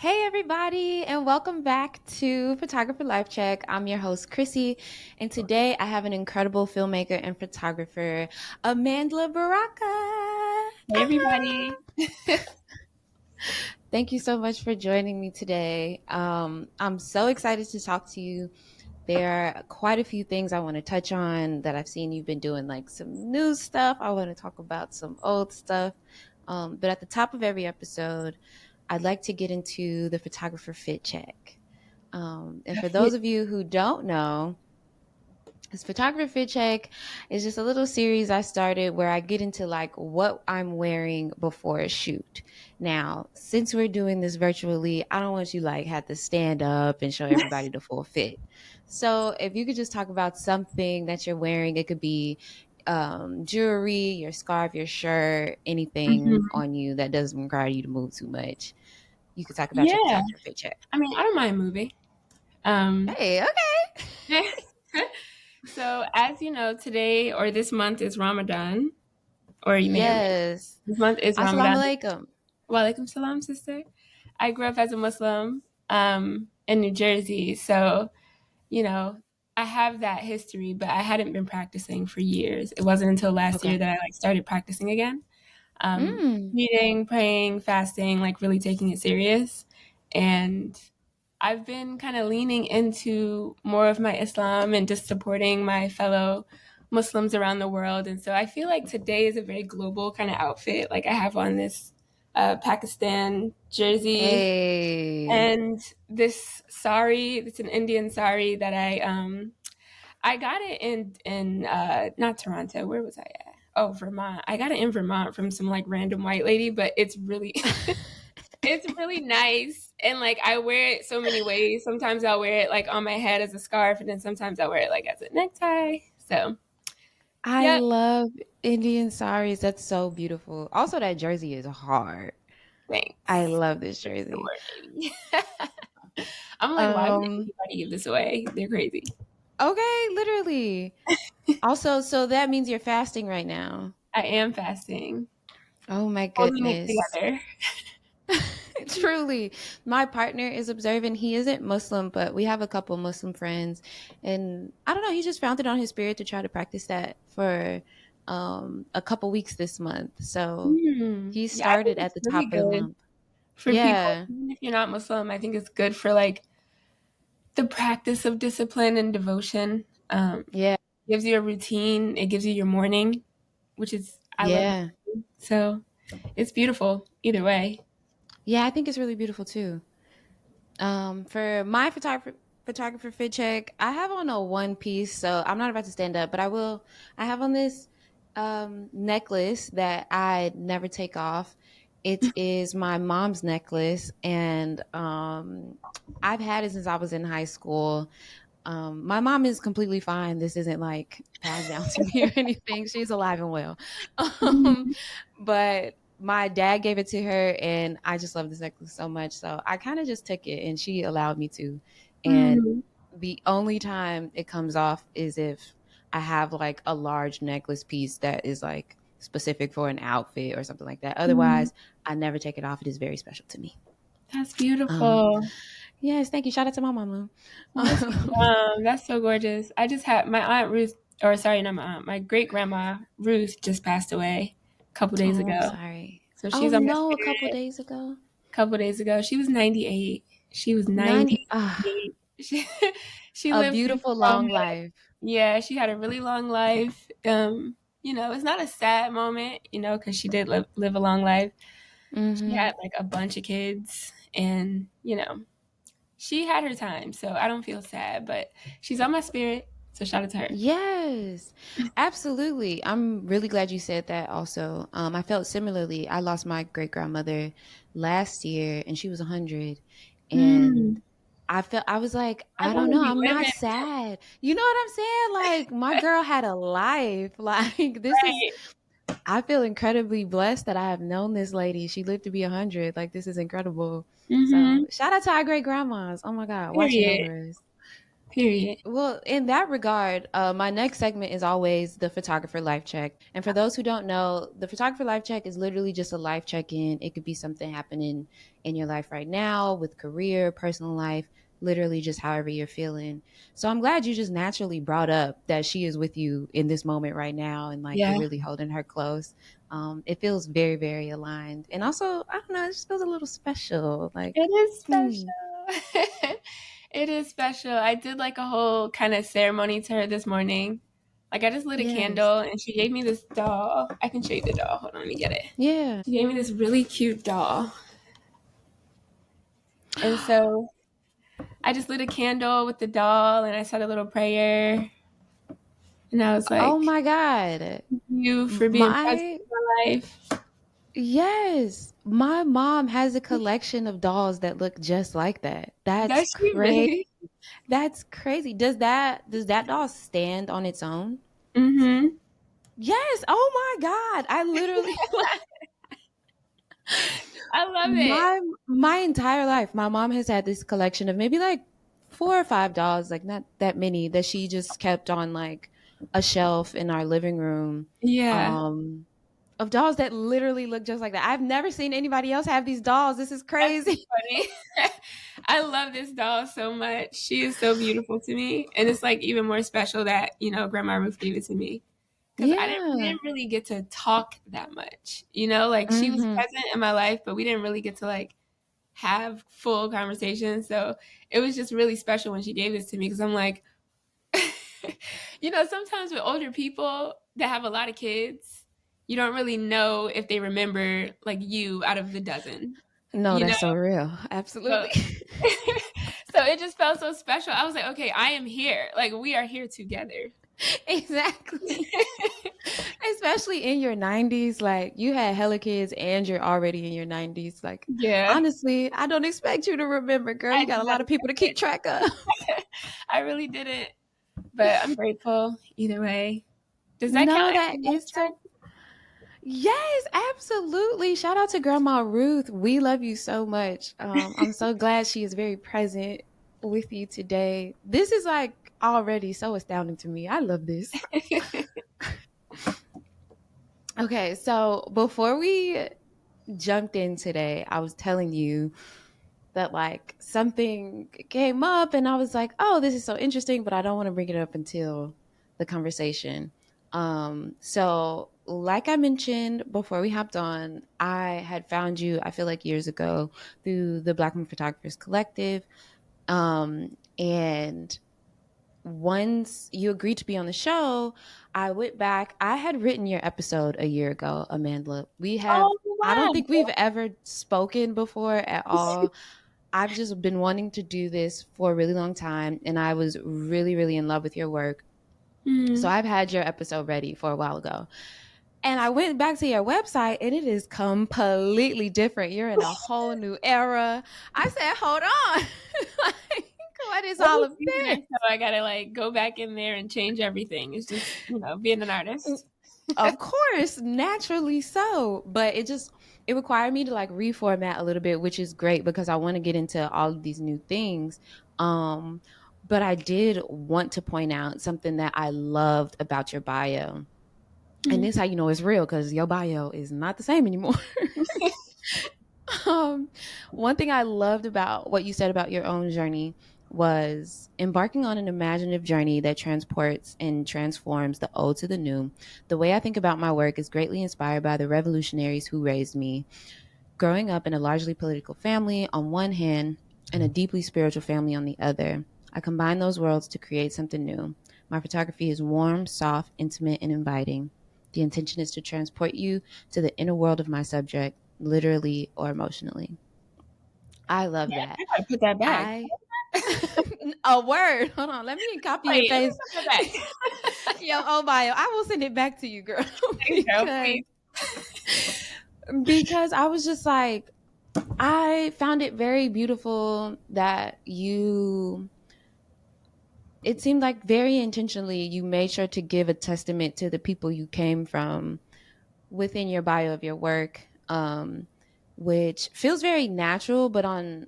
Hey, everybody, and welcome back to Photographer Life Check. I'm your host, Chrissy, and today I have an incredible filmmaker and photographer, Amandla Baraka. Hey everybody. Thank you so much for joining me today. I'm so excited to talk to you. There are quite a few things I want to touch on that I've seen you've been doing, like some new stuff. I want to talk about some old stuff. But at the top of every episode, I'd like to get into the photographer fit check. And for those of you who don't know, this photographer fit check is just a little series I started where I get into like what I'm wearing before a shoot. Now, since we're doing this virtually, I don't want you like have to stand up and show everybody the full fit. So if you could just talk about something that you're wearing, it could be jewelry, your scarf, your shirt, anything Mhm. on you that doesn't require you to move too much. You could talk about your Yeah, photographer fit check. I mean, I don't mind moving. Um, Hey, okay. so as you know, today or this month is Ramadan, or you may or may not. Yes. This month is Assalamu Ramadan. alaikum. Walaikum salam, sister. I grew up as a Muslim in New Jersey, so you know I have that history, but I hadn't been practicing for years. It wasn't until last year Okay. that I started practicing again. Mm. Reading, praying, fasting, like really taking it serious. And I've been kind of leaning into more of my Islam and just supporting my fellow Muslims around the world. And so I feel like today is a very global kind of outfit. Like I have on this Pakistan jersey Hey. and this sari. It's an Indian sari that I got it in not Toronto. Where was I at? Oh, Vermont. I got it in Vermont from some like random white lady, but it's really it's really nice. And like I wear it so many ways. Sometimes I'll wear it like on my head as a scarf and then sometimes I'll wear it like as a necktie. So, I yep. love Indian saris. That's so beautiful. Also, that jersey is hard. I Thanks. love this Thanks the jersey. word, baby. I'm like, why would Um, anybody give this away? They're crazy. okay, literally. Also, so that means you're fasting right now. I am fasting. Oh my Holding it goodness. together. Truly. My partner is observant. He isn't Muslim, but we have a couple Muslim friends. And I don't know, he just found it on his spirit to try to practice that for a couple weeks this month. So he Yeah, I think started at it's the really top of the good month. for people, Yeah. even if you're not Muslim. I think it's good for like the practice of discipline and devotion. Yeah. Gives you a routine. It gives you your morning, which is I love Yeah. morning. So it's beautiful either way. Yeah, I think it's really beautiful too. For my photographer fit check, I have on a one piece, so I'm not about to stand up, but I will. I have on this necklace that I never take off. It is my mom's necklace, and I've had it since I was in high school. My mom is completely fine. This isn't like passed down to me or anything. She's alive and well. Um, Mhm. but my dad gave it to her, and I just love this necklace so much. So I kind of just took it, and she allowed me to. And Mhm. the only time it comes off is if I have like a large necklace piece that is like specific for an outfit or something like that. Mhm. Otherwise, I never take it off. It is very special to me. That's Um, beautiful. yes, thank you. Shout out to my mama. That's that's so gorgeous. I just had my aunt Ruth, or sorry, not my aunt, my great grandma Ruth just passed away a couple days Oh, I'm ago. sorry. So Oh she's on my no, a couple spirit. days ago. A couple days ago, she was 98. She was 90. 98. She, she A lived through beautiful so long much. life. Yeah, she had a really long life. It's not a sad moment, because she did live a long life. She Mm-hmm. had like a bunch of kids and, she had her time. So I don't feel sad, but she's on my spirit. So shout out to her. Yes, absolutely. I'm really glad you said that also. I felt similarly. I lost my great grandmother last year and she was 100. And Mm, I was like, I I don't want to know. be I'm not living. sad. You know what I'm saying? Like, my girl had a life. Like, Right. I feel incredibly blessed that I have known this lady. She lived to be 100. Like, this is incredible. So, Mm-hmm. shout out to our great grandmas. Oh my God, watching Period. over us. Period. Well, in that regard, my next segment is always the photographer life check. And for those who don't know, the photographer life check is literally just a life check in. It could be something happening in your life right now with career, personal life, literally just however you're feeling. So I'm glad you just naturally brought up that she is with you in this moment right now and like you're Yeah. really holding her close. It feels very, very aligned. And also, I don't know, it just feels a little special. It Like, is hmm, special. It is special. I did like a whole kind of ceremony to her this morning. Like I just lit a yes. candle and she gave me this doll. I can show you the doll. Hold on, let me get it. Yeah. She gave me this really cute doll. And so I just lit a candle with the doll and I said a little prayer. And I was Oh like, my God. thank you for being present My, in my life. yes, my mom has a collection of dolls that look just like that. That's Does she crazy. really? That's crazy. Does that doll stand on its own? Mm-hmm. Yes. Oh my God. I literally I love it. my entire life, my mom has had this collection of maybe like 4 or 5 dolls, like not that many, that she just kept on like a shelf in our living room. Yeah. Um of dolls that literally look just like that. I've never seen anybody else have these dolls. This is That's so crazy. funny. I love this doll so much. She is so beautiful to me. And it's like even more special that, Grandma Ruth gave it to me. Because we Yeah. didn't really get to talk that much. Like she was Mhm. present in my life, but we didn't really get to like have full conversations. So it was just really special when she gave this to me because I'm like, sometimes with older people that have a lot of kids, you don't really know if they remember like you out of the dozen, No, you know? that's so real. So, Absolutely. so it just felt so special. I was like, okay, I am here. Like we are here together. Exactly. Especially in your 90s, like you had hella kids and you're already in your 90s. Like Yeah, honestly, I don't expect you to remember, girl. I You did got a not lot of people to keep expect track of. it. I really didn't, but I'm grateful either way. Does that count No, as a that life is check? so. Yes, absolutely. Shout out to Grandma Ruth. We love you so much. I'm so glad she is very present with you today. This is like already so astounding to me. I love this. Okay, so before we jumped in today, I was telling you that like something came up and I was like, "Oh, this is so interesting, but I don't want to bring it up until the conversation." So like I mentioned before we hopped on, I had found you, I feel like years ago through the Black Women Photographers Collective. And once you agreed to be on the show, I went back. I had written your episode a year ago, Amandla. Oh I don't think we've wow! ever spoken before at all. I've just been wanting to do this for a really long time, and I was really, really in love with your work. So Hmm. I've had your episode ready for a while ago. And I went back to your website, and it is completely different. You're in a whole new era. I said, hold on. Like, what is all Every of season or this? so, I gotta like go back in there and change everything. It's just being an artist. Of course, naturally so, but it required me to like reformat a little bit, which is great because I want to get into all of these new things. Um, but I did want to point out something that I loved about your bio. And Hmm. this is how you know it's real because your bio is not the same anymore. um, One thing I loved about what you said about your own journey was embarking on an imaginative journey that transports and transforms the old to the new. The way I think about my work is greatly inspired by the revolutionaries who raised me. Growing up in a largely political family on one hand and a deeply spiritual family on the other, I combine those worlds to create something new. My photography is warm, soft, intimate, and inviting. The intention is to transport you to the inner world of my subject, literally or emotionally. I love Yeah, that. I gotta put that back. I a word. Hold on. Let me copy and Wait, let me paste put that back. yo oh bio. I will send it back to you, girl, Thanks, girl. because Please. I was just like I found it very beautiful that you it seemed like very intentionally you made sure to give a testament to the people you came from within your bio of your work, which feels very natural, but on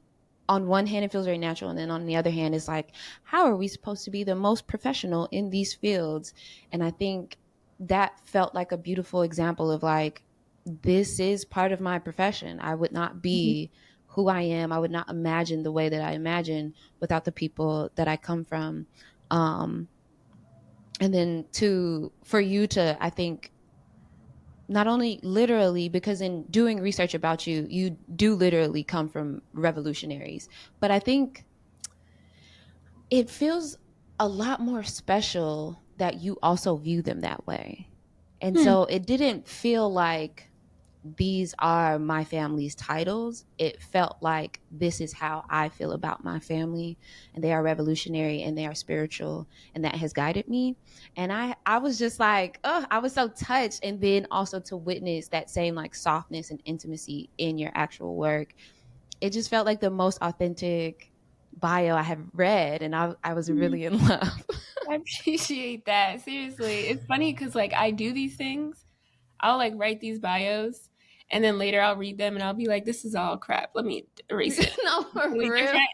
on one hand it feels very natural, and then on the other hand it's like, how are we supposed to be the most professional in these fields? And I think that felt like a beautiful example of like, this is part of my profession. I would not Mhm. be who I am. I would not imagine the way that I imagine without the people that I come from. um and then to for you to, I think, not only literally, because in doing research about you, you do literally come from revolutionaries, but I think it feels a lot more special that you also view them that way. And Hmm. so it didn't feel like these are my family's titles. It felt like this is how I feel about my family, and they are revolutionary and they are spiritual, and that has guided me. And I was just like, oh, I was so touched. And then also to witness that same like softness and intimacy in your actual work, it just felt like the most authentic bio I have read, and I was really in love. I appreciate that. Seriously. It's funny because like I do these things. I'll like write these bios and then later I'll read them and I'll be like, this is all crap. Let me erase it. No, It's for really real. different.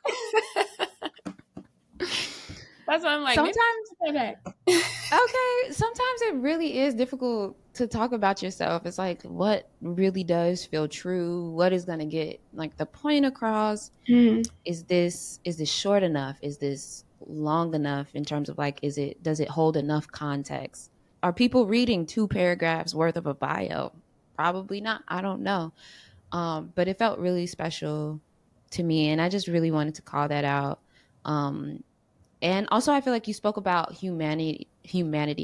That's why I'm like, maybe Sometimes, I'll put that back. okay, sometimes it really is difficult to talk about yourself. It's like, what really does feel true? What is going to get like the point across? Hmm. Is this short enough? Is this long enough in terms of like, does it hold enough context? Are people reading 2 paragraphs worth of a bio? Probably not. I don't know. But it felt really special to me, and I just really wanted to call that out. Um, and also, I feel like you spoke about humanity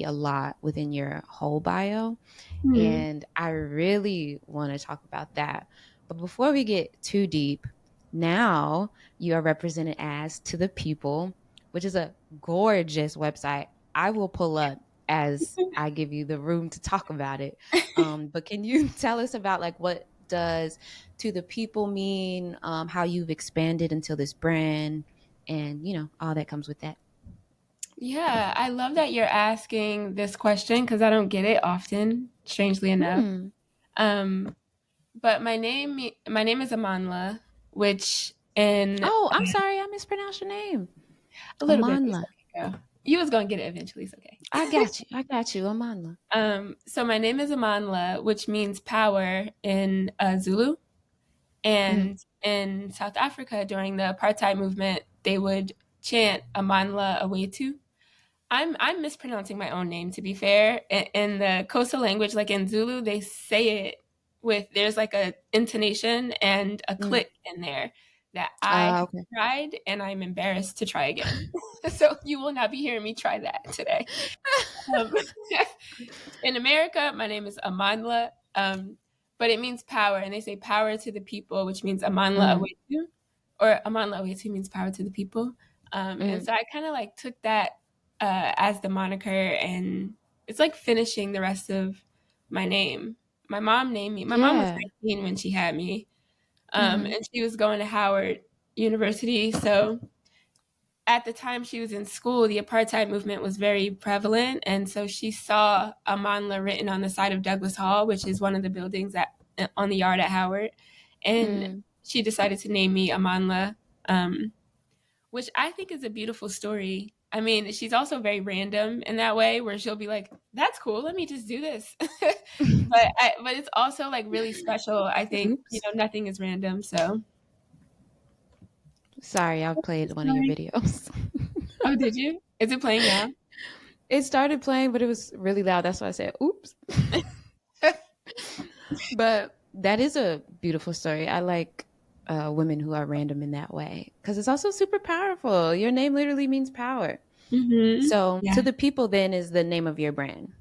a lot within your whole bio, Hmm. and I really want to talk about that. But before we get too deep, now you are represented as To the People, which is a gorgeous website. I will pull up as I give you the room to talk about it. But can you tell us about like, what does To the People mean? How you've expanded into this brand, and all that comes with that. Yeah, I love that you're asking this question because I don't get it often, strangely enough. Hmm. Um, but my name is Amandla, which in Oh, I'm sorry, I mispronounced your name. a little bit, it's Amanla. okay, girl. You was gonna get it eventually. It's okay. I got you. I got you. Amanla. So my name is Amandla, which means power in Zulu. Mm, And in South Africa during the apartheid movement, they would chant Amandla Awetu. I'm mispronouncing my own name to be fair. In the Xhosa language, like in Zulu, they say it with there's like a intonation and a mm. click in there that I have Okay. tried and I'm embarrassed to try again. So you will not be hearing me try that today. Um, in America, my name is Amandla, but it means power, and they say power to the people, which means Amandla Mm, Awetu, or Amandla Awetu means power to the people. And mm. so I kind of like took that as the moniker, and it's like finishing the rest of my name. My mom named me. My mom was Yeah. 19 when she had me, Hmm. and she was going to Howard University, so at the time she was in school, the apartheid movement was very prevalent. And so she saw Amanla written on the side of Douglas Hall, which is one of the buildings on the yard at Howard. And Mm. she decided to name me Amanla, um, which I think is a beautiful story. I mean, she's also very random in that way, where she'll be like, "That's cool. Let me just do this." But it's also like really special. I think Oops. nothing is random. So Sorry, I played one of your sorry. videos. Oh, did you? Is it playing now? It started playing, but it was really loud. That's why I said, oops. But that is a beautiful story. I like women who are random in that way because it's also super powerful. Your name literally means power. Mm-hmm. So, To Yeah. the People then is the name of your brand.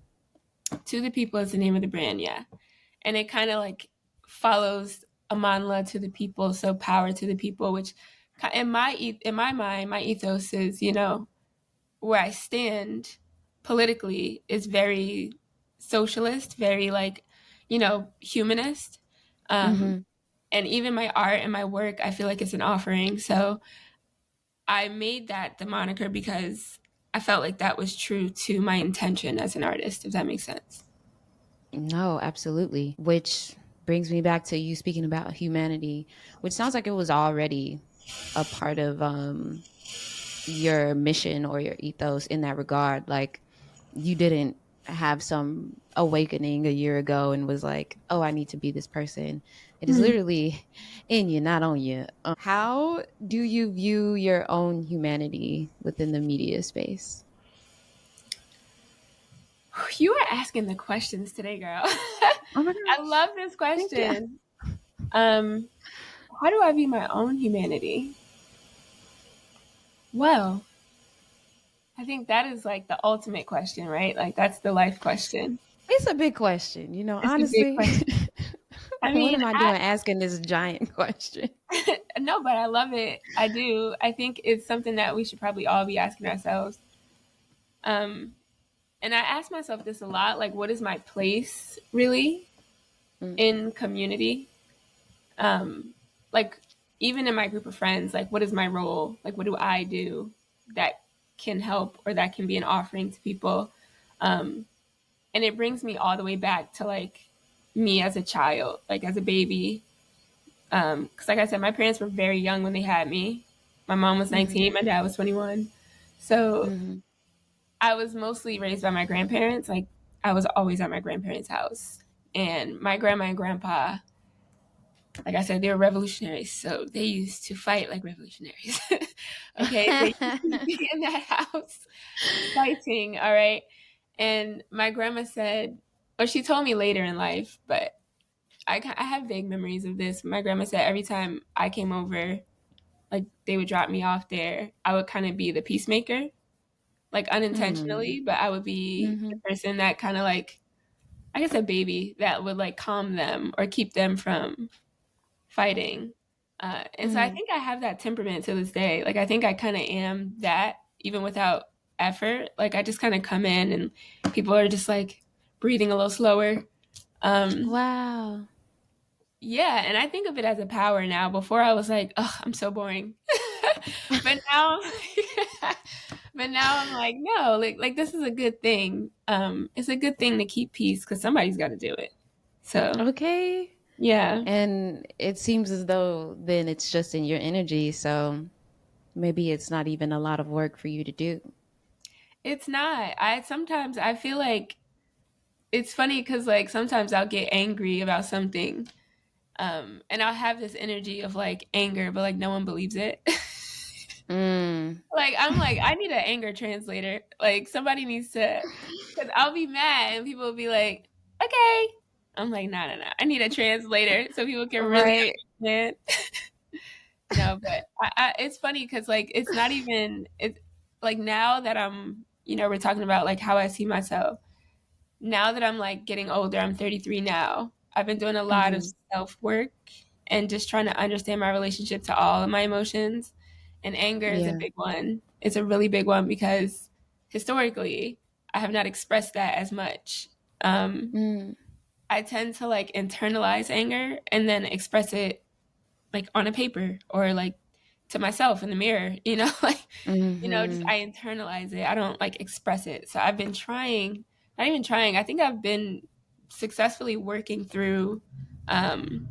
To the People is the name of the brand, yeah. And it kind of like follows Amanla to the people, so power to the people, which in my mind, my ethos is, where I stand politically is very socialist, very like, humanist. Um, Hmm. and even my art and my work, I feel like it's an offering. So I made that the moniker because I felt like that was true to my intention as an artist, if that makes sense. No, absolutely. Which brings me back to you speaking about humanity, which sounds like it was already a part of your mission or your ethos in that regard. Like you didn't have some awakening a year ago and was like, oh, I need to be this person. It is Hmm. literally in you, not on you. How do you view your own humanity within the media space? You are asking the questions today, girl. Oh my I gosh. love this Thank you. question. Um, how do I view my own humanity? Well, I think that is like the ultimate question, right? Like that's the life question. It's a big question, It's a big honestly. question. I What mean, am I doing asking this giant question? no, but I love it. I do. I think it's something that we should probably all be asking ourselves. Um, and I ask myself this a lot, like, what is my place really Mm, in community? Um, like, even in my group of friends, like, what is my role? Like, what do I do that can help or that can be an offering to people? Um, and it brings me all the way back to like me as a child, like as a baby. Because, like I said, my parents were very young when they had me. My mom was mhm, 19, my dad was 21. So mhm. I was mostly raised by my grandparents. Like, I was always at my grandparents' house. And my grandma and grandpa, like I said, they were revolutionaries. So they used to fight like revolutionaries. Okay. They used to be in that house fighting. All right. And my grandma said, or she told me later in life, but I have vague memories of this. My grandma said every time I came over, like they would drop me off there, I would kind of be the peacemaker, like Mm, unintentionally, but I would be the mhm, person that kind of like, I guess a baby that would like calm them or keep them from fighting. And so I mhm. think I have that temperament to this day. Like I think I kind of am that even without effort. Like I just kind of come in and people are just like breathing a little slower. Um, Wow. yeah, and I think of it as a power now. Before I was like, oh, I'm so boring. but now but now I'm like, no, like this is a good thing. It's a good thing to keep peace because somebody's got to do it. So Okay. yeah, And it seems as though then it's just in your energy. So maybe it's not even a lot of work for you to do. it's not. I sometimes I feel like it's funny because like sometimes I'll get angry about something, and I'll have this energy of like anger, but like no one believes it. Mm. Like I'm like I need an anger translator. Like somebody needs to, because I'll be mad and people will be like, okay. I'm like, no, no, no. I need a translator so people can really Right. understand. No, but it's funny because like it's not even it's like now that I'm we're talking about like how I see myself now that I'm like getting older. I'm 33 now. I've been doing a lot of Hmm. self work and just trying to understand my relationship to all of my emotions. And anger is a Yeah. big one. It's a really big one because historically I have not expressed that as much. Um, Mm. I tend to like internalize anger and then express it like on a paper or like to myself in the mirror, like, just Hmm. I internalize it. I don't like express it. So I've been trying, not even trying, I think I've been successfully working through um,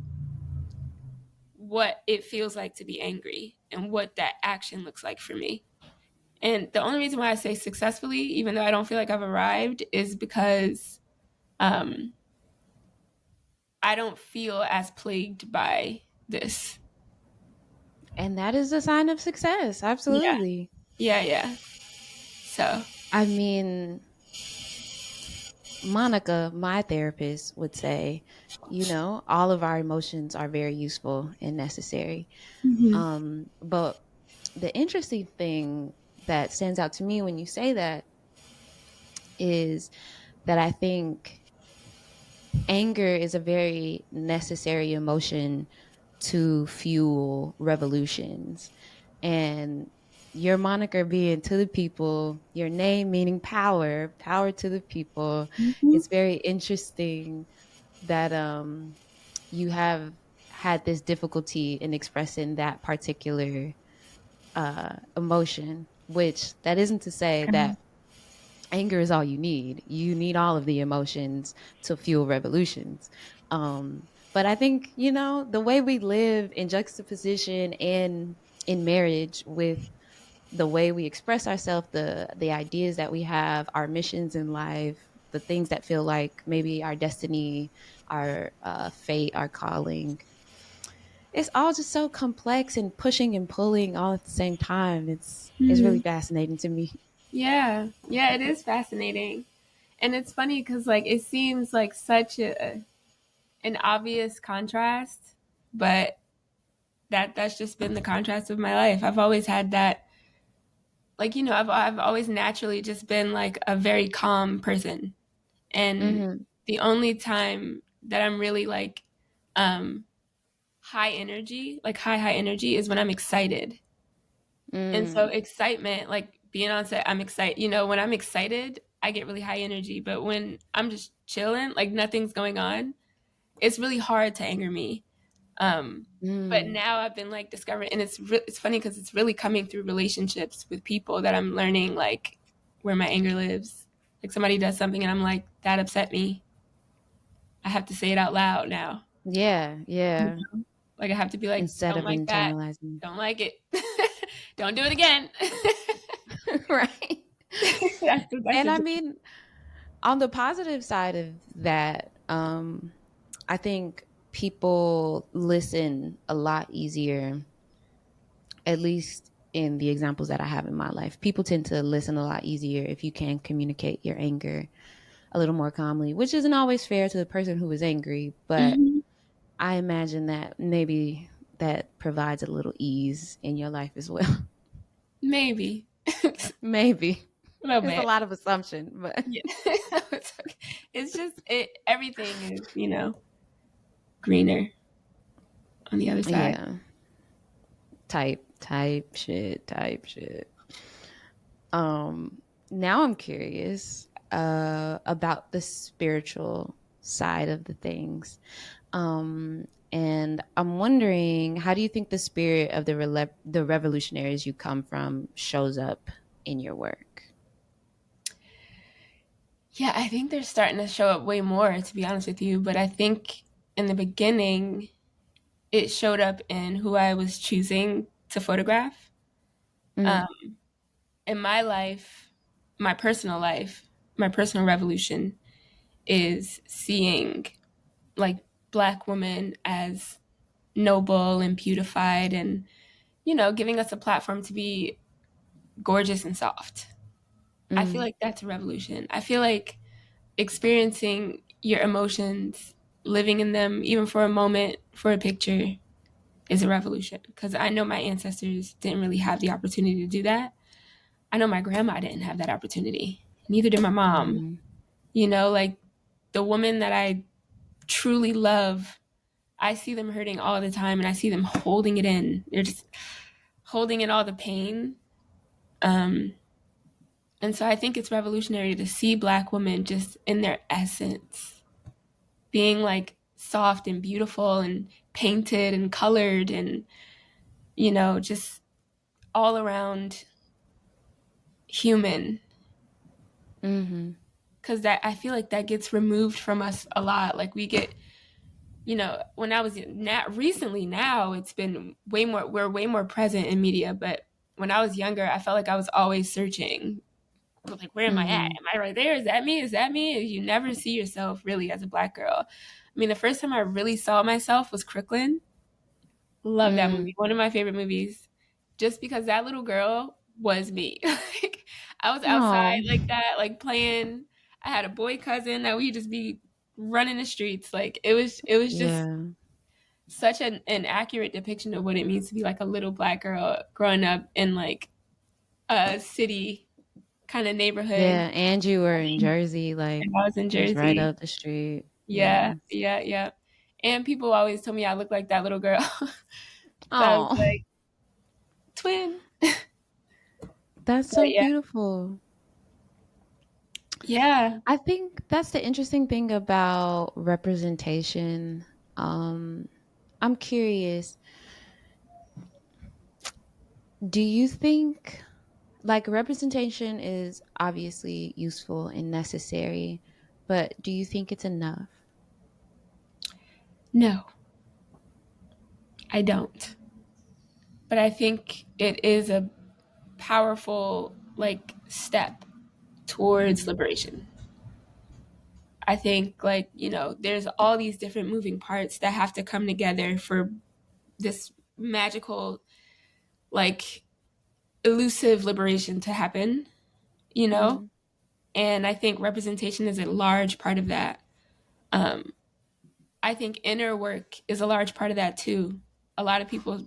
what it feels like to be angry and what that action looks like for me. And the only reason why I say successfully, even though I don't feel like I've arrived, is because um, I don't feel as plagued by this. And that is a sign of success. Yeah. Absolutely. Yeah. Yeah. So, I mean, Monica, my therapist, would say, all of our emotions are very useful and necessary. mhm. But the interesting thing that stands out to me when you say that is that I think anger is a very necessary emotion to fuel revolutions. And your moniker being to the people, your name meaning power, power to the people. Mhm. It's very interesting that you have had this difficulty in expressing that particular emotion, which that isn't to say that anger is all you need. You need all of the emotions to fuel revolutions. But I think, the way we live in juxtaposition and in marriage with the way we express ourselves, the ideas that we have, our missions in life, the things that feel like maybe our destiny, our fate, our calling. It's all just so complex and pushing and pulling all at the same time. It's really Mhm. fascinating to me. Yeah, yeah, it is fascinating, and it's funny because like it seems like such an obvious contrast, but that's just been the contrast of my life. I've always had that, like I've always naturally just been like a very calm person, and Mm-hmm. the only time that I'm really like um high energy, like high energy, is when I'm excited. And so Mm. excitement, like being on set, I'm excited. When I'm excited, I get really high energy. But when I'm just chilling, like nothing's going on, it's really hard to anger me. But Mm. now I've been like discovering, and it's funny because it's really coming through relationships with people that I'm learning like where my anger lives. Like somebody does something, and I'm like, that upset me. I have to say it out loud now. Yeah, yeah. Like I have to be like, Instead don't of like that, internalizing. don't like it, don't do it again. Right. That's And I just mean, on the positive side of that, I think people listen a lot easier, at least in the examples that I have in my life. People tend to listen a lot easier if you can communicate your anger a little more calmly, which isn't always fair to the person who is angry, but Mhm. I imagine that maybe that provides a little ease in your life as well. Maybe Maybe. a little It's a bit. lot of assumption, but Yeah, it's okay. It's just everything is greener on the other side. yeah, type shit. Now I'm curious about the spiritual side of the things. And I'm wondering, how do you think the spirit of the revolutionaries you come from shows up in your work? Yeah, I think they're starting to show up way more, to be honest with you. But I think in the beginning, it showed up in who I was choosing to photograph. Mm, Um, in my life, my personal life, my personal revolution is seeing like black women as noble and beautified and giving us a platform to be gorgeous and soft. I feel mm, like that's a revolution. I feel like experiencing your emotions, living in them, even for a moment, for a picture, is a revolution. Because I know my ancestors didn't really have the opportunity to do that. I know my grandma didn't have that opportunity. Neither did my mom. mm-hmm, Like the woman that I truly love, I see them hurting all the time and I see them holding it in. They're just holding in all the pain. Um, and so I think it's revolutionary to see black women just in their essence, being like soft and beautiful and painted and colored and, just all around human. mm-hmm. Cause that I feel like that gets removed from us a lot. Like we get, when I was not recently, now it's been we're way more present in media. But when I was younger, I felt like I was always searching. Like, where am I at? Mm-hmm. Am I right there? Is that me? Is that me? You never see yourself really as a black girl. I mean, the first time I really saw myself was Crooklyn. Love that Mm. movie. One of my favorite movies. Just because that little girl was me. Like I was outside Oh, like that, like playing. I had a boy cousin that we just be running the streets. Like it was just yeah. such an accurate depiction of what it means to be like a little black girl growing up in like a city kind of neighborhood. Yeah, and you were in Jersey, like And I was in just right Jersey. up the street. Yeah, Yeah. yeah, yeah. And people always told me I look like that little girl. So I was Oh, like, twin. that's But so yeah. beautiful. Yeah. I think that's the interesting thing about representation. Um, I'm curious, do you think like representation is obviously useful and necessary, but do you think it's enough? No, I don't. but I think it is a powerful like step towards Mm-hmm. liberation. I think like, there's all these different moving parts that have to come together for this magical, like elusive liberation to happen, you know? Mm-hmm. And I think representation is a large part of that. Um, I think inner work is a large part of that too. A lot of people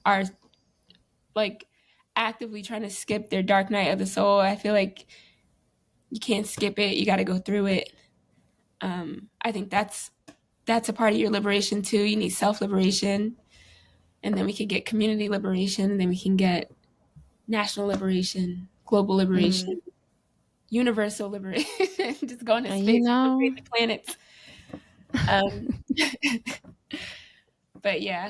are like actively trying to skip their dark night of the soul. I feel like you can't skip it. You got to go through it. I think that's a part of your liberation too. You need self liberation, and then we can get community liberation, and then we can get national liberation, global Mm-hmm. liberation, universal liberation. Just go into And you space, know, infiltrate the planets. Um, but yeah,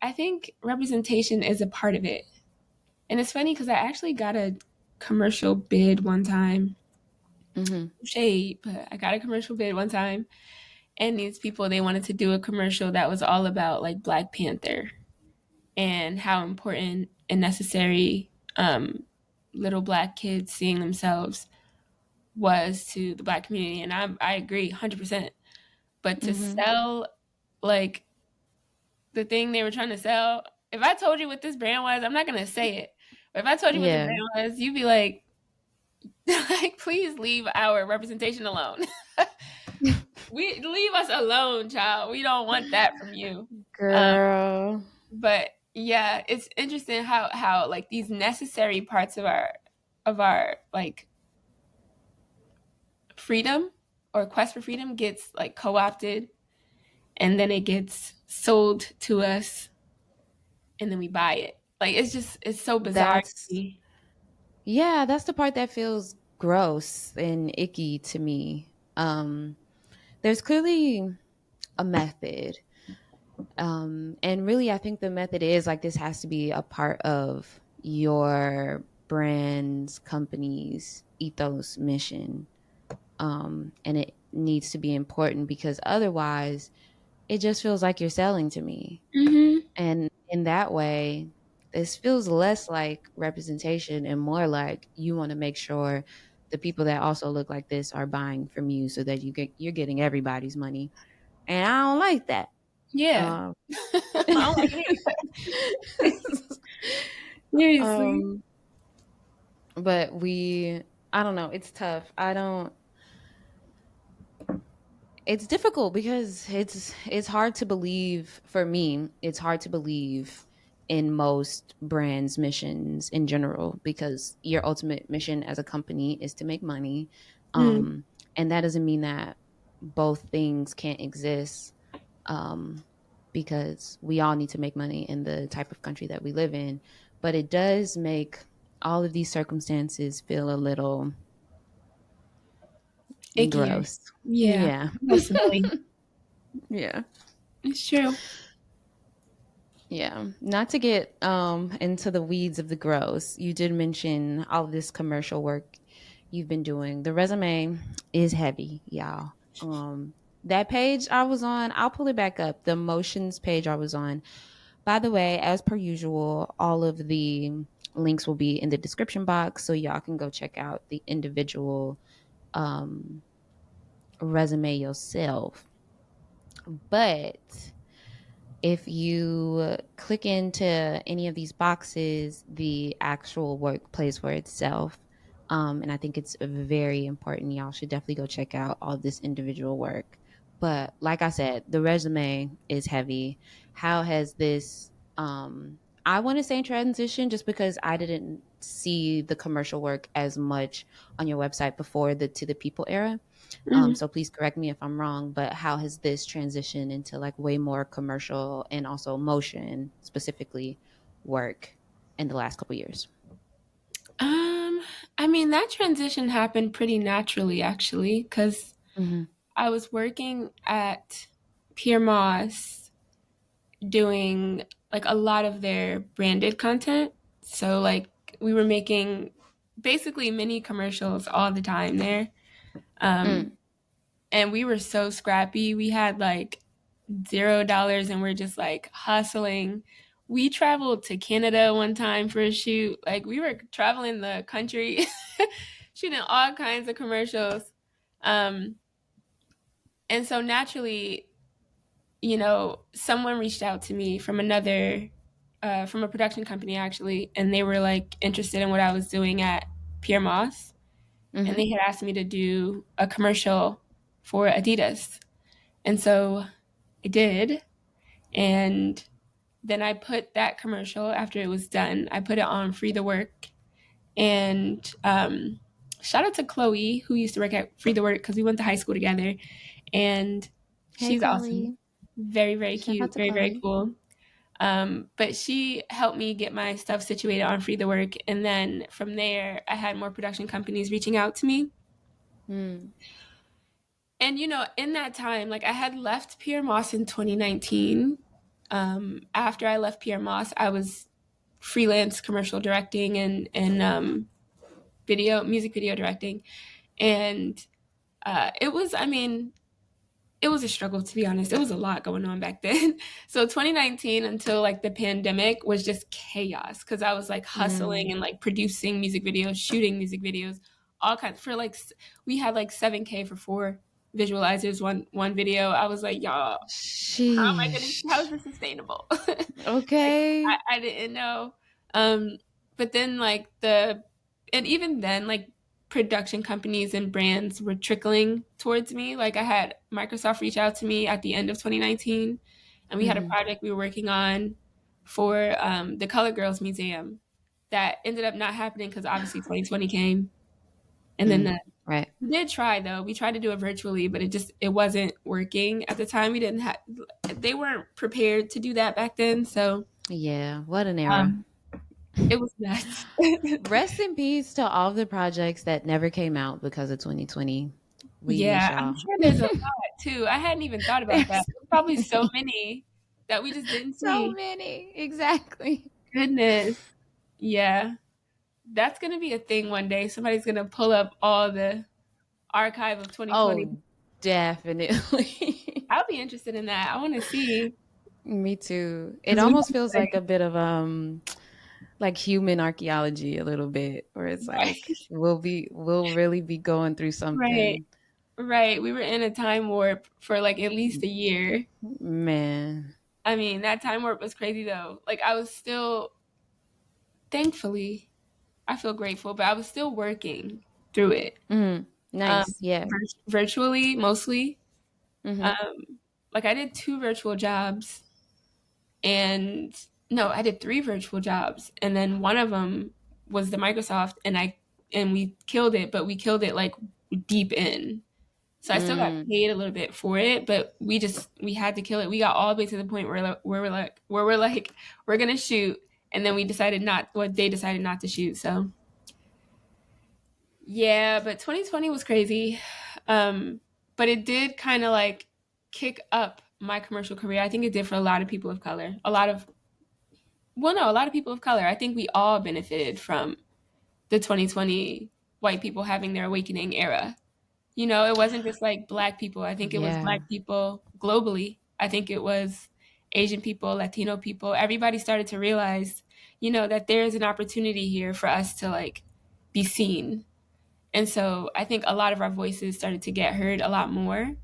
I think representation is a part of it, and it's funny because I actually got a commercial bid one time. mm-hmm. Shade, but I got a commercial bid one time, and these people they wanted to do a commercial that was all about like Black Panther and how important and necessary little Black kids seeing themselves was to the Black community, and I agree 100%. But to Mm-hmm. sell like the thing they were trying to sell, if I told you what this brand was, I'm not gonna say it. But if I told you what the Yeah. brand was, you'd be like, like, please leave our representation alone. We leave us alone, child. We don't want that from you. Um, Girl. but yeah, it's interesting how like these necessary parts of our like freedom or quest for freedom gets like co-opted, and then it gets sold to us, and then we buy it. Like it's so bizarre to That's me. Yeah, that's the part that feels gross and icky to me. There's clearly a method. And really, I think the method is like this has to be a part of your brand's company's ethos mission. And it needs to be important because otherwise, it just feels like you're selling to me. Hmm. And in that way, this feels less like representation and more like you want to make sure the people that also look like this are buying from you so that you're getting everybody's money. And I don't like that. Yeah. Um, I don't like it either. Seriously. um, but I don't know. It's tough. It's difficult because it's hard to believe for me. It's hard to believe in most brands' missions in general because your ultimate mission as a company is to make money, Mm. um, and that doesn't mean that both things can't exist. Um, because we all need to make money in the type of country that we live in, but it does make all of these circumstances feel a little Ickier. gross. Yeah. Yeah. No smelly. Yeah. It's true. Yeah, not to get into the weeds of the gross. You did mention all of this commercial work you've been doing. The resume is heavy, y'all. That page I was on, I'll pull it back up. The motions page I was on. By the way, as per usual, all of the links will be in the description box so y'all can go check out the individual um resume yourself. But if you click into any of these boxes, the actual work plays for itself. And I think it's very important. Y'all should definitely go check out all this individual work. But like I said, the resume is heavy. How has this, I want to say transition just because I didn't see the commercial work as much on your website before the To the People era. Hmm. So please correct me if I'm wrong, but how has this transitioned into like way more commercial and also motion specifically work in the last couple years? Um, I mean that transition happened pretty naturally actually, because Mm-hmm. I was working at Pierre Moss doing like a lot of their branded content. So like we were making basically mini commercials all the time there. Um, Mm. and we were so scrappy. We had like $0 and we're just like hustling. We traveled to Canada one time for a shoot. Like we were traveling the country, shooting all kinds of commercials. Um, and so naturally, someone reached out to me from from a production company actually, and they were like interested in what I was doing at Pierre Moss, and Mm-hmm. they had asked me to do a commercial for Adidas, and so I did, and then I put that commercial after it was done. I put it on Free the Work, and shout out to Chloe who used to work at Free the Work because we went to high school together, and Hey, she's awesome, Chloe. very very Shout out cute, to very very Chloe. cool. But she helped me get my stuff situated on Free the Work. And then from there, I had more production companies reaching out to me. Mm. And, in that time, like I had left Pierre Moss in 2019. After I left Pierre Moss, I was freelance commercial directing and music video directing. And it was, I mean, it was a struggle, to be honest. It was a lot going on back then. So 2019 until like the pandemic was just chaos because I was like hustling Mm. and like producing music videos, shooting music videos, all kinds for like we had like 7K for 4 visualizers, one video. I was like, y'all, how am I gonna how Sheesh. is this sustainable? Like Okay. I didn't know. Um, but then like and even then like production companies and brands were trickling towards me. Like I had Microsoft reach out to me at the end of 2019, and we had a Mm-hmm. project we were working on for the Color Girls Museum that ended up not happening because obviously 2020 came, and then Mm. Right. we did try though. We tried to do it virtually, but it wasn't working at the time. We didn't have they weren't prepared to do that back then, so Yeah. What an era. um, it was nuts. Rest in peace to all the projects that never came out because of 2020. We miss Yeah, I'm y'all. sure there's a lot too. I hadn't even thought about that. There's There's probably so many. many that we just didn't So see. many. Exactly. Goodness. Yeah. That's going to be a thing one day. Somebody's going to pull up all the archive of 2020. Oh, definitely. I'll be interested in that. I want to see Me too. It because we almost want feels to like a bit of like human archaeology a little bit, where it's right. like we'll really be going through Right. something. Right. We were in a time warp for like at least a year. Man. I mean, that time warp was crazy though. Like I was still thankfully, I feel grateful, but I was still working through it. Mm. Nice. Yeah. Virtually mostly. Mhm. Um, like I did 2 virtual jobs, and no, I did 3 virtual jobs, and then one of them was the Microsoft, and we killed it, but we killed it like deep in. So I still got Mm. paid a little bit for it, but we had to kill it. We got all the way to the point where we're like we're gonna shoot, and then we decided not. Well, they decided not to shoot. So yeah, but 2020 was crazy. Um, but it did kind of like kick up my commercial career. I think it did for a lot of people of color. A lot of people of color. I think we all benefited from the 2020 white people having their awakening era. It wasn't just like black people. I think it was Yeah. black people globally. I think it was Asian people, Latino people. Everybody started to realize, that there is an opportunity here for us to like be seen. And so I think a lot of our voices started to get heard a lot more.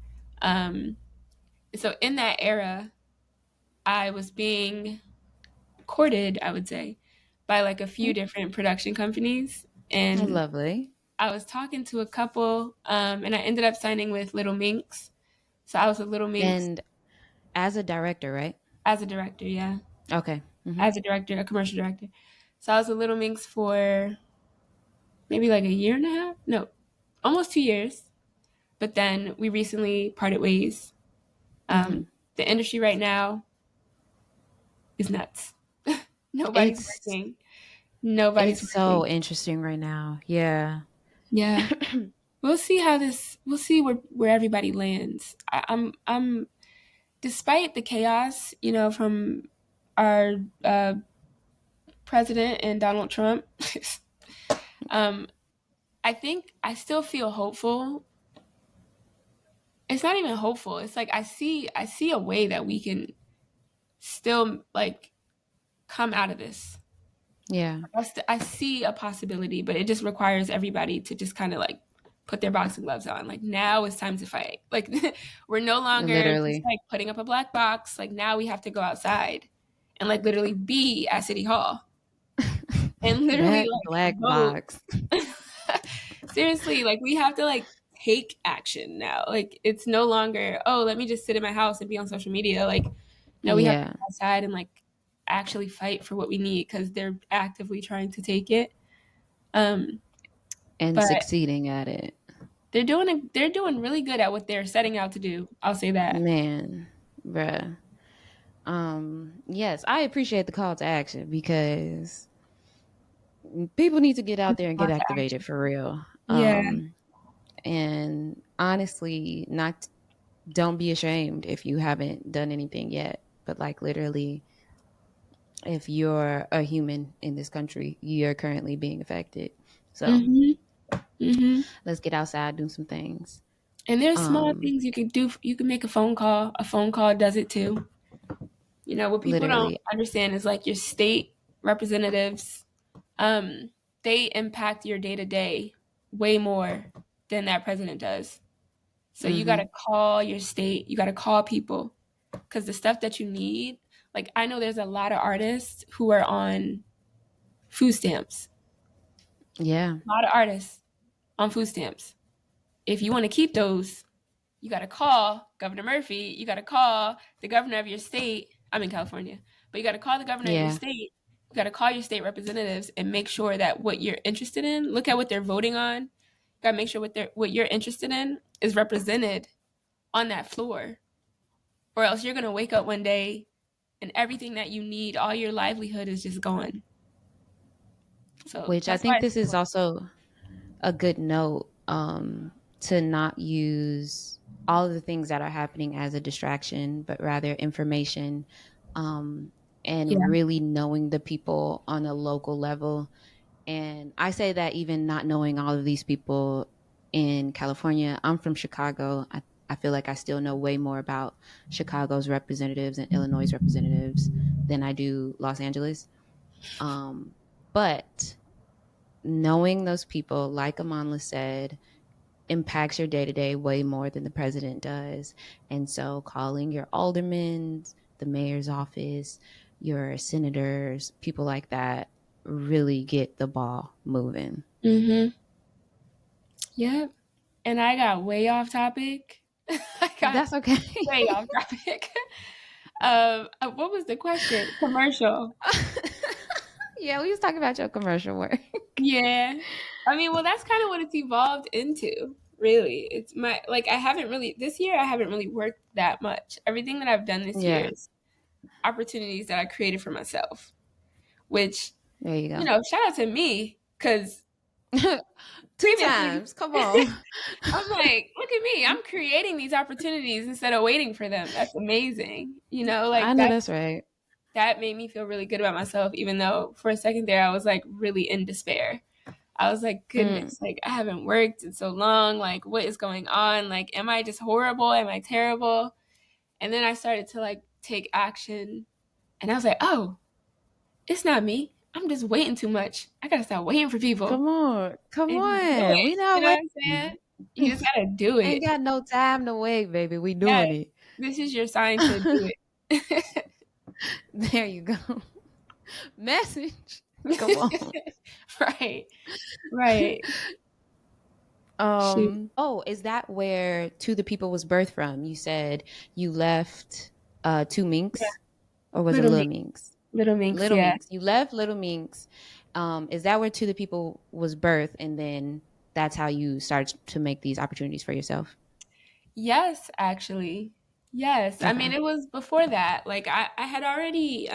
Um, so in that era, I was being courted, I would say, by like a few Mm. different production companies. Oh, And lovely. I was talking to a couple, and I ended up signing with Little Minx. So I was with Little Minx And as a director, right? as a director, yeah, Okay. Mhm. as a director, a commercial director. So I was with Little Minx for maybe like a year and a half, no, almost 2 years. But then we recently parted ways. Mhm. The industry right now is nuts. Nobody's It's working. Nobody's it's so working. interesting right now. Yeah. Yeah, we'll see where everybody lands. I'm despite the chaos, from our president and Donald Trump. um, I think I still feel hopeful. It's not even hopeful. It's like I see a way that we can still like come out of this. Yeah. I see a possibility, but it just requires everybody to just kind of like put their boxing gloves on. Like now it's time to fight. Like we're no longer just Literally. like putting up a black box. Like now we have to go outside and like literally be at City Hall and literally That like black vote. box. Seriously, like we have to like take action now. Like it's no longer, oh, let me just sit in my house and be on social media. Like no, we have to Yeah. go outside and like actually fight for what we need because they're actively trying to take it. Um, And but succeeding at it. they're doing really good at what they're setting out to do. I'll say that. Man, bruh. Yes, I appreciate the call to action because people need to get out there and get Call to activated action. for real. Yeah. And honestly, not don't be ashamed if you haven't done anything yet. But like literally, if you're a human in this country, you're currently being affected. So Mhm. Mhm. let's get outside, do some things. And there's small Um, things you can do. You can make a phone call. A phone call does it too. You know what people don't literally, understand is like your state representatives. Um, they impact your day to day way more than that president does. So you got mm-hmm. to call your state. You got to call people because the stuff that you need. Like I know there's a lot of artists who are on food stamps. Yeah, A lot of artists on food stamps. If you want to keep those, you got to call Governor Murphy. You got to call the governor of your state. I'm in California, but you got to call the governor of your yeah. state. You got to call your state representatives and make sure that what you're interested in, look at what they're voting on. You got to make sure what you're interested in is represented on that floor, or else you're gonna wake up one day and everything that you need, all your livelihood is just gone. So Which I that's why think it's this is important. also a good note to not use all of the things that are happening as a distraction, but rather information um, and Yeah. really knowing the people on a local level. And I say that even not knowing all of these people in California, I'm from Chicago. I feel like I still know way more about Chicago's representatives and Illinois' representatives than I do Los Angeles. But knowing those people, like Amandla said, impacts your day to day way more than the president does. And so calling your aldermen, the mayor's office, your senators, people like that really get the ball moving. Mm-hmm. Yeah. And I got way off topic. I got That's okay. way off topic. What was the question? Commercial. Yeah, we was talking about your commercial work. Yeah. I mean, well, that's kind of what it's evolved into. Really, it's my like I haven't really this year. I haven't really worked that much. Everything that I've done this year Yeah, is opportunities that I created for myself. Which there you you go. know, shout out to me because Two previously times. Come on. I'm like, look at me, I'm creating these opportunities instead of waiting for them. That's amazing. You know, I like know that's right. that made me feel really good about myself, even though for a second there I was like really in despair. I was like, Mm, goodness, like I haven't worked in so long. Like, what is going on? Like, am I just horrible? Am I terrible? And then I started to like take action and I was like, oh, it's not me. I'm just waiting too much. I gotta stop waiting for people come on. Come and just do on. it. We You not know what I'm saying? waiting. You just gotta do Ain't it. got no time to wait, baby. We Yes, doing it. this is your sign to do it. There you go. Message. Come on. Right, right. Shoot. Oh, is that where To the People was birthed from? You said you left Two Yeah, Minks, or was it little Little minx, Minks? little minx. Little Yeah. Minks. You left Little Minks. Is that where To the People was birthed, and then that's how you started to make these opportunities for yourself? Yes, actually. Yes. I mean, Okay. it was before that. Like I had already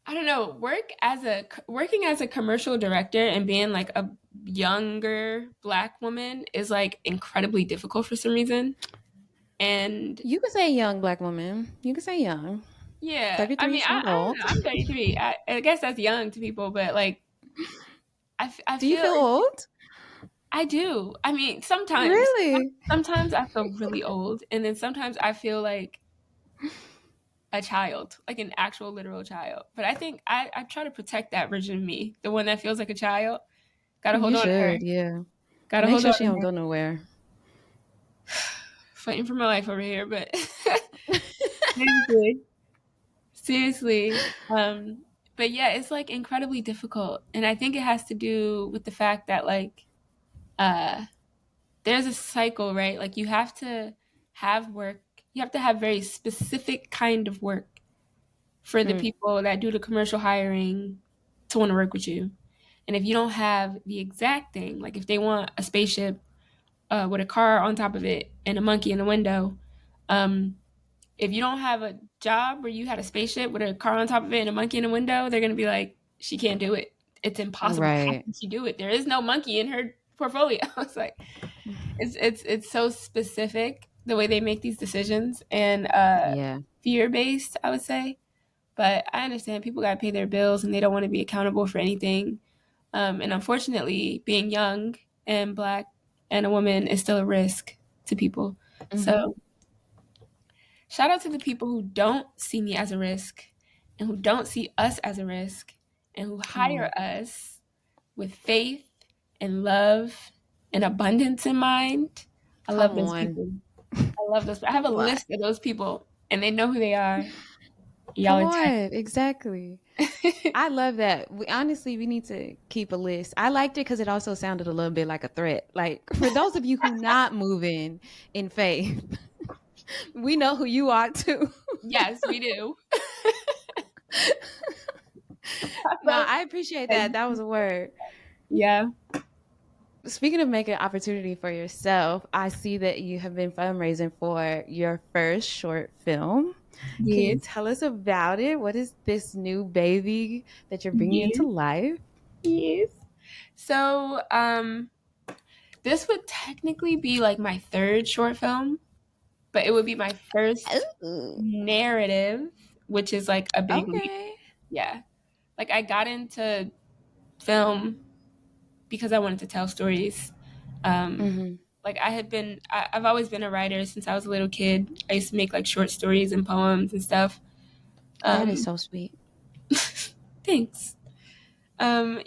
I don't know, working as a commercial director and being like a younger black woman is like incredibly difficult for some reason. And You could say young black woman. You could say young. yeah, I 33 mean, is not I don't old. know. I'm 33. I guess that's young to people, but like I Do you feel feel it's old? I do. I mean, sometimes. Really? Sometimes I feel really old, and then sometimes I feel like a child, like an actual literal child. But I think I try to protect that version of me, the one that feels like a child. Gotta hold You on to her. should, yeah. Gotta Make hold sure on she to don't her. go nowhere. Fighting for my life over here, but seriously, seriously. But yeah, it's like incredibly difficult, and I think it has to do with the fact that like uh, there's a cycle, right? Like you have to have work. You have to have very specific kind of work for the Mm, people that do the commercial hiring to want to work with you. And if you don't have the exact thing, like if they want a spaceship with a car on top of it and a monkey in the window, um, if you don't have a job where you had a spaceship with a car on top of it and a monkey in the window, they're gonna be like, she can't do it. It's impossible. How right. can she do it? There is no monkey in her portfolio. It's like it's so specific the way they make these decisions and Yeah. fear based, I would say. But I understand people got to pay their bills and they don't want to be accountable for anything. And unfortunately, being young and black and a woman is still a risk to people. Hmm. So shout out to the people who don't see me as a risk and who don't see us as a risk and who Come hire on. us with faith and love and abundance in mind. I love Come those on. people. I love those. I have a What? list of those people and they know who they are. Y'all Come are on. tight. Exactly. I love that. We need to keep a list. I liked it because it also sounded a little bit like a threat. Like for those of you who not moving in faith, we know who you are too. Yes, we do. No, So, I appreciate that. That was a word. yeah. Speaking of making opportunity for yourself, I see that you have been fundraising for your first short film. Can you Yes. tell us about it? What is this new baby that you're bringing into Yes. life? Yes. So, this would technically be like my third short film, but it would be my first Ooh, narrative, which is like a big leap. okay. Yeah. Like I got into film because I wanted to tell stories. Um, Hmm. like I've always been a writer since I was a little kid. I used to make like short stories and poems and stuff. That is Um, so sweet. thanks.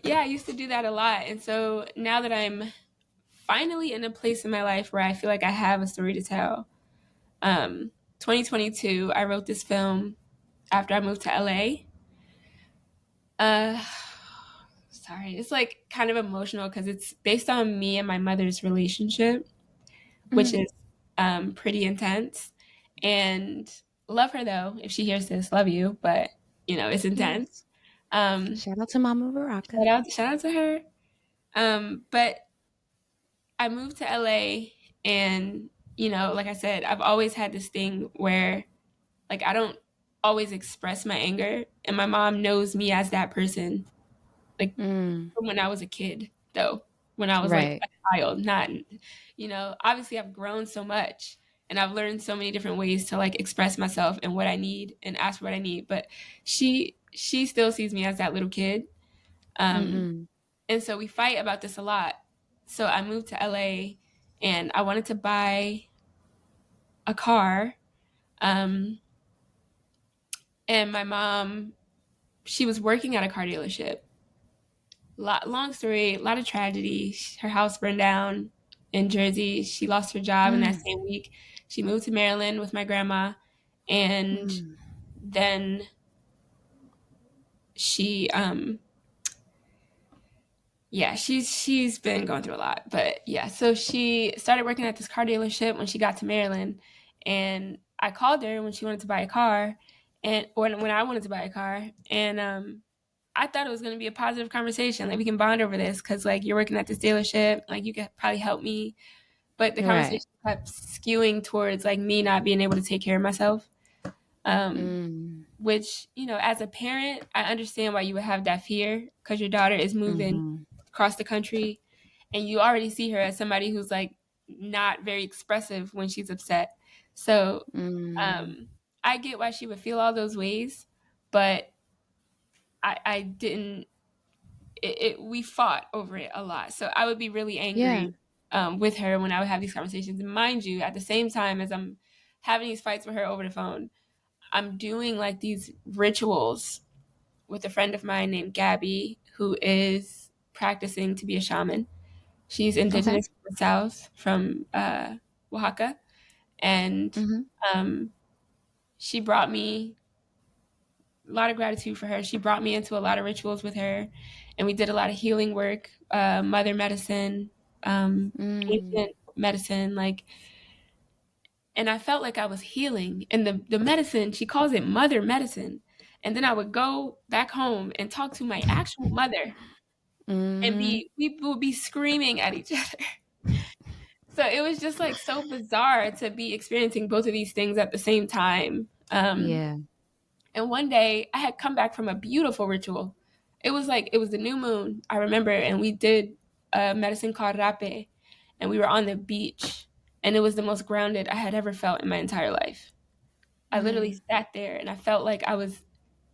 Yeah, I used to do that a lot. And so now that I'm finally in a place in my life where I feel like I have a story to tell, 2022, I wrote this film after I moved to LA. Uh, sorry, it's like kind of emotional because it's based on me and my mother's relationship, which Mhm. is pretty intense. And love her though. If she hears this, love you, but it's intense. Yes. Um, Shout out to Mama Baraka. shout out to her. But I moved to LA and like I said, I've always had this thing where like I don't always express my anger and my mom knows me as that person. Like Mm, from when I was a kid though, when I was like right. a child, not obviously I've grown so much and I've learned so many different ways to like express myself and what I need and ask for what I need, but she still sees me as that little kid. Um Hmm. And so we fight about this a lot. So I moved to LA and I wanted to buy a car. Um, and my mom, she was working at a car dealership. Long story, a lot of tragedy. Her house burned down in Jersey. She lost her job in that Mm, same week. She moved to Maryland with my grandma. And mm. then she yeah, she's been going through a lot, but yeah. So she started working at this car dealership when she got to Maryland, and I called her when she wanted to buy a car, and when I wanted to buy a car, and I thought it was going to be a positive conversation, like we can bond over this because like you're working at this dealership, like you could probably help me, but the Right. conversation kept skewing towards like me not being able to take care of myself. Um, Mm, which as a parent, I understand why you would have that fear because your daughter is moving hmm. across the country and you already see her as somebody who's like not very expressive when she's upset. So Mm. um, I get why she would feel all those ways, but I didn't. We fought over it a lot, so I would be really Yeah. angry with her when I would have these conversations. And mind you, at the same time as I'm having these fights with her over the phone, I'm doing like these rituals with a friend of mine named Gabby, who is practicing to be a shaman. She's Okay. indigenous from the South, from Oaxaca, and Mhm. um, she brought me a lot of gratitude for her. She brought me into a lot of rituals with her, and we did a lot of healing work, mother medicine, Mm. ancient medicine, like. And I felt like I was healing. And the medicine, she calls it mother medicine. And then I would go back home and talk to my actual mother, and Mhm. we would be screaming at each other. So it was just like so bizarre to be experiencing both of these things at the same time. Yeah. And one day I had come back from a beautiful ritual. It was the new moon, I remember, and we did a medicine called rape, and we were on the beach, and it was the most grounded I had ever felt in my entire life. I literally Mm. sat there and I felt like I was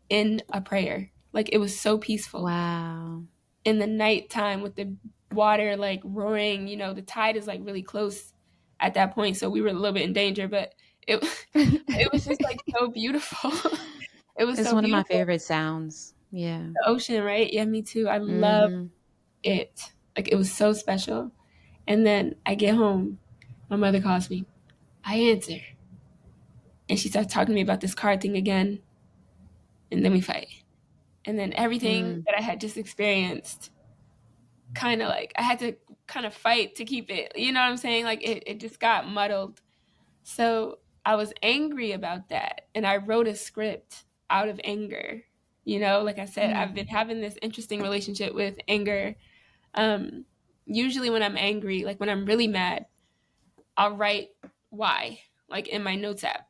in a prayer. Like it was so peaceful. Wow. In the nighttime with the water like roaring, the tide is like really close at that point, so we were a little bit in danger, but it it was just like so beautiful. It was It's so one of my beautiful. favorite sounds. Yeah. The ocean, right? Yeah, me too. I love Mhm. it. Like it was so special. And then I get home, my mother calls me. I answer, and she starts talking to me about this card thing again, and then we fight. And then everything Mm. that I had just experienced, kind of like I had to kind of fight to keep it. You know what I'm saying? Like it just got muddled. So I was angry about that. And I wrote a script out of anger. Like I said, I've been Mm. having this interesting relationship with anger. Um, Usually when I'm angry, like when I'm really mad, I'll write why, like in my notes app.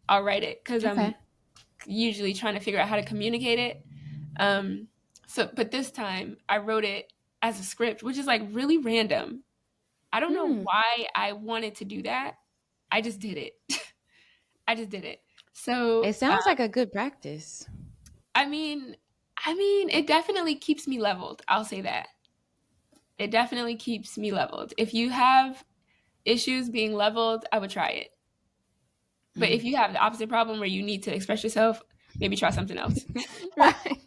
I'll write it because I'm Okay. usually trying to figure out how to communicate it. Um, but this time I wrote it as a script, which is like really random. I don't know Mm. why I wanted to do that. I just did it. I just did it. It So, sounds like a good practice. I mean, it definitely keeps me leveled. I'll say that. It definitely keeps me leveled. If you have issues being leveled, I would try it. But if Mm. you have the opposite problem where you need to express yourself, maybe try something else. Right.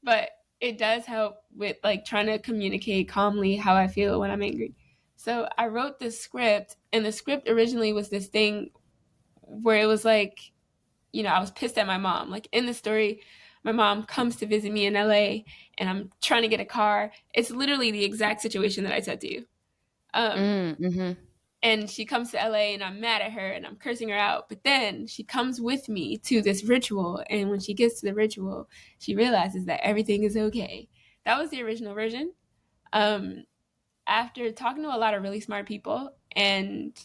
But it does help with like trying to communicate calmly how I feel when I'm angry. So I wrote this script, and the script originally was this thing where it was like, I was pissed at my mom. Like in the story, my mom comes to visit me in LA, and I'm trying to get a car. It's literally the exact situation that I said to you. Um, Mm. Mhm. and she comes to LA, and I'm mad at her and I'm cursing her out. But then she comes with me to this ritual, and when she gets to the ritual, she realizes that everything is okay. That was the original version. Um, After talking to a lot of really smart people and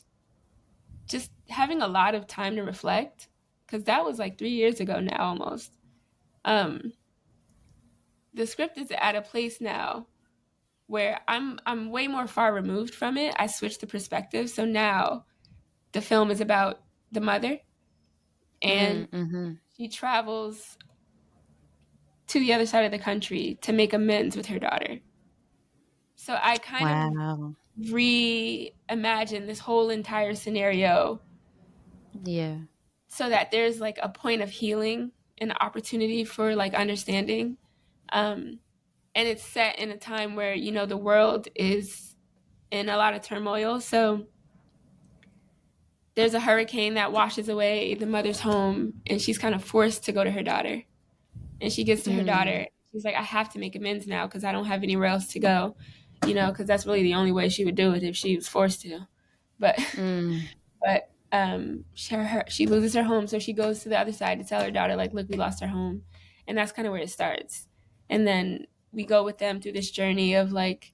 just having a lot of time to reflect, because that was like 3 years ago now almost. Um, the script is at a place now where I'm way more far removed from it. I switched the perspective, so now the film is about the mother, and Mm. Mhm. she travels to the other side of the country to make amends with her daughter. So I kind of Wow. reimagine this whole entire scenario Yeah. so that there's like a point of healing and opportunity for like understanding. Um, and it's set in a time where, the world is in a lot of turmoil. So there's a hurricane that washes away the mother's home, and she's kind of forced to go to her daughter. And she gets to her Mm. daughter. She's like, I have to make amends now because I don't have anywhere else to go, because that's really the only way she would do it if she was forced to. But Mm. she loses her home, so she goes to the other side to tell her daughter, like, look, we lost our home. And that's kind of where it starts. And then we go with them through this journey of like,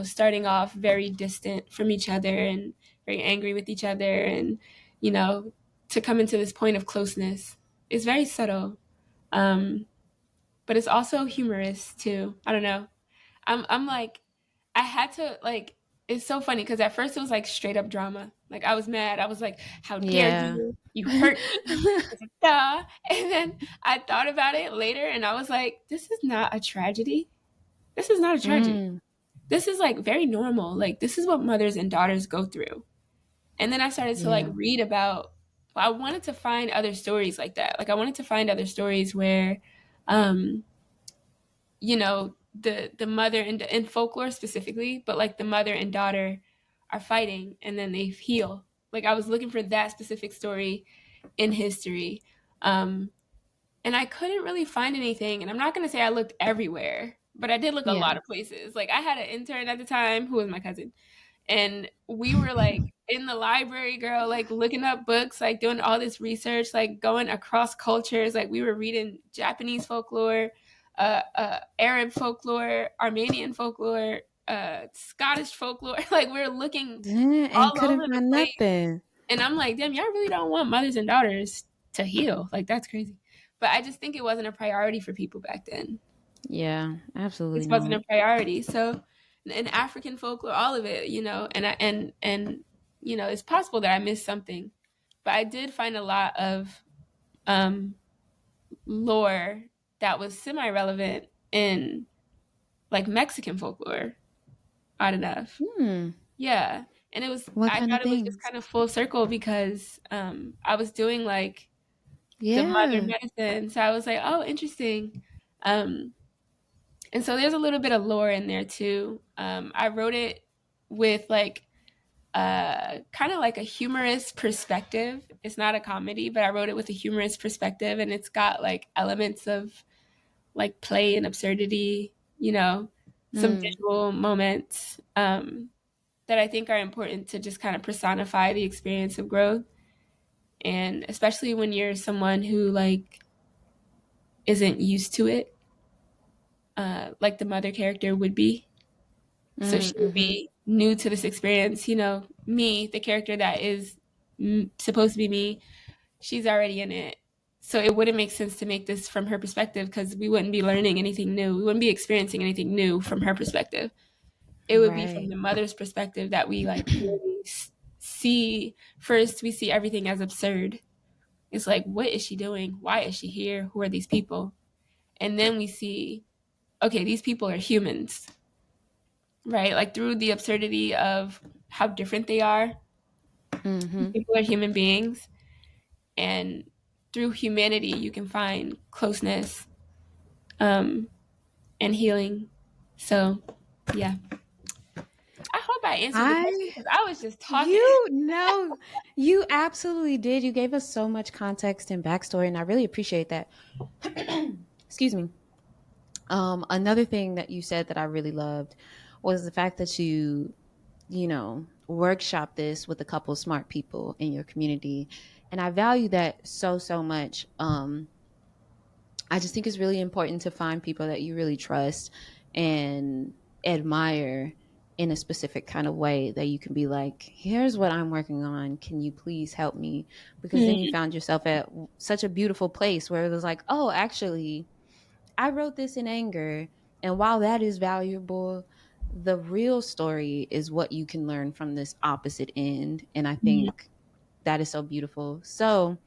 starting off very distant from each other and very angry with each other, and you know to come into this point of closeness. It's very subtle, um, but it's also humorous too. I don't know. I'm like, I had to like. It's so funny because at first it was like straight up drama. Like I was mad. I was like, "How dare Yeah. you? You hurt me!" Duh. And then I thought about it later, and I was like, "This is not a tragedy. This is not a tragedy. Mm. This is like very normal. Like this is what mothers and daughters go through. And then I started to like Yeah. read about, I wanted to find other stories like that. Like I wanted to find other stories where, um, the mother and in folklore specifically, but like the mother and daughter are fighting and then they heal. Like I was looking for that specific story in history. Um, and I couldn't really find anything. And I'm not going to say I looked everywhere, but I did look a Yeah. lot of places. Like I had an intern at the time who was my cousin, and we were like in the library, girl, like looking up books, like doing all this research, like going across cultures. Like we were reading Japanese folklore, Arab folklore, Armenian folklore, Scottish folklore. Like we were looking Yeah, and all couldn't over the find place. nothing. And I'm like, damn, y'all really don't want mothers and daughters to heal. Like that's crazy. But I just think it wasn't a priority for people back then. Yeah, absolutely This wasn't not. a priority. So in African folklore, all of it, and it's possible that I missed something, but I did find a lot of um, lore that was semi-relevant in like Mexican folklore. Odd enough, Hmm. yeah. And What I kind of thought it was just things? kind of full circle because I was doing like the mother Yeah. medicine, so I was like, oh, interesting. Um, And so there's a little bit of lore in there too. I wrote it with like kind of like a humorous perspective. It's not a comedy, but I wrote it with a humorous perspective, and it's got like elements of like play and absurdity, some Mm. visual moments that I think are important to just kind of personify the experience of growth. And especially when you're someone who like isn't used to it, like the mother character would be. So she would Mm-hmm. be new to this experience. Me, the character that is supposed to be me, she's already in it. So it wouldn't make sense to make this from her perspective because we wouldn't be learning anything new. We wouldn't be experiencing anything new from her perspective. It would be from Right. the mother's perspective that we like really see. First, we see everything as absurd. It's like, what is she doing? Why is she here? Who are these people? And then we see, okay, these people are humans, right? Like through the absurdity of how different they are. Mm-hmm. People are human beings, and through humanity, you can find closeness um, and healing. So, yeah, I hope I answered the question I because I was just talking. You know, you absolutely did. You gave us so much context and backstory, and I really appreciate that. Excuse me. Another thing that you said that I really loved was the fact that workshop this with a couple of smart people in your community. And I value that so, so much. I just think it's really important to find people that you really trust and admire in a specific kind of way that you can be like, here's what I'm working on. Can you please help me? Because then you Mm, found yourself at such a beautiful place where it was like, oh, actually, I wrote this in anger. And while that is valuable, the real story is what you can learn from this opposite end. And I mm, think that is so beautiful. So,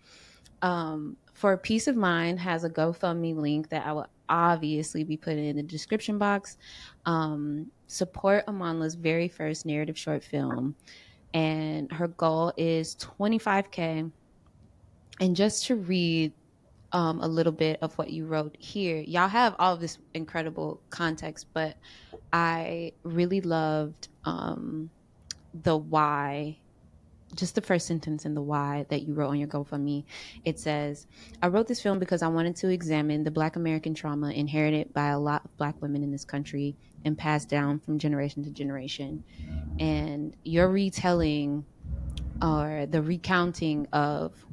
for Peace of Mind has a GoFundMe link that I will obviously be putting in the description box. Support Amandla's very first narrative short film, and her goal is 25K. And just to read a little bit of what you wrote here, y'all have all of this incredible context, but I really loved the why, just the first sentence in the why that you wrote on your GoFundMe. It says, I wrote this film because I wanted to examine the Black American trauma inherited by a lot of Black women in this country and passed down from generation to generation. And your retelling or the recounting of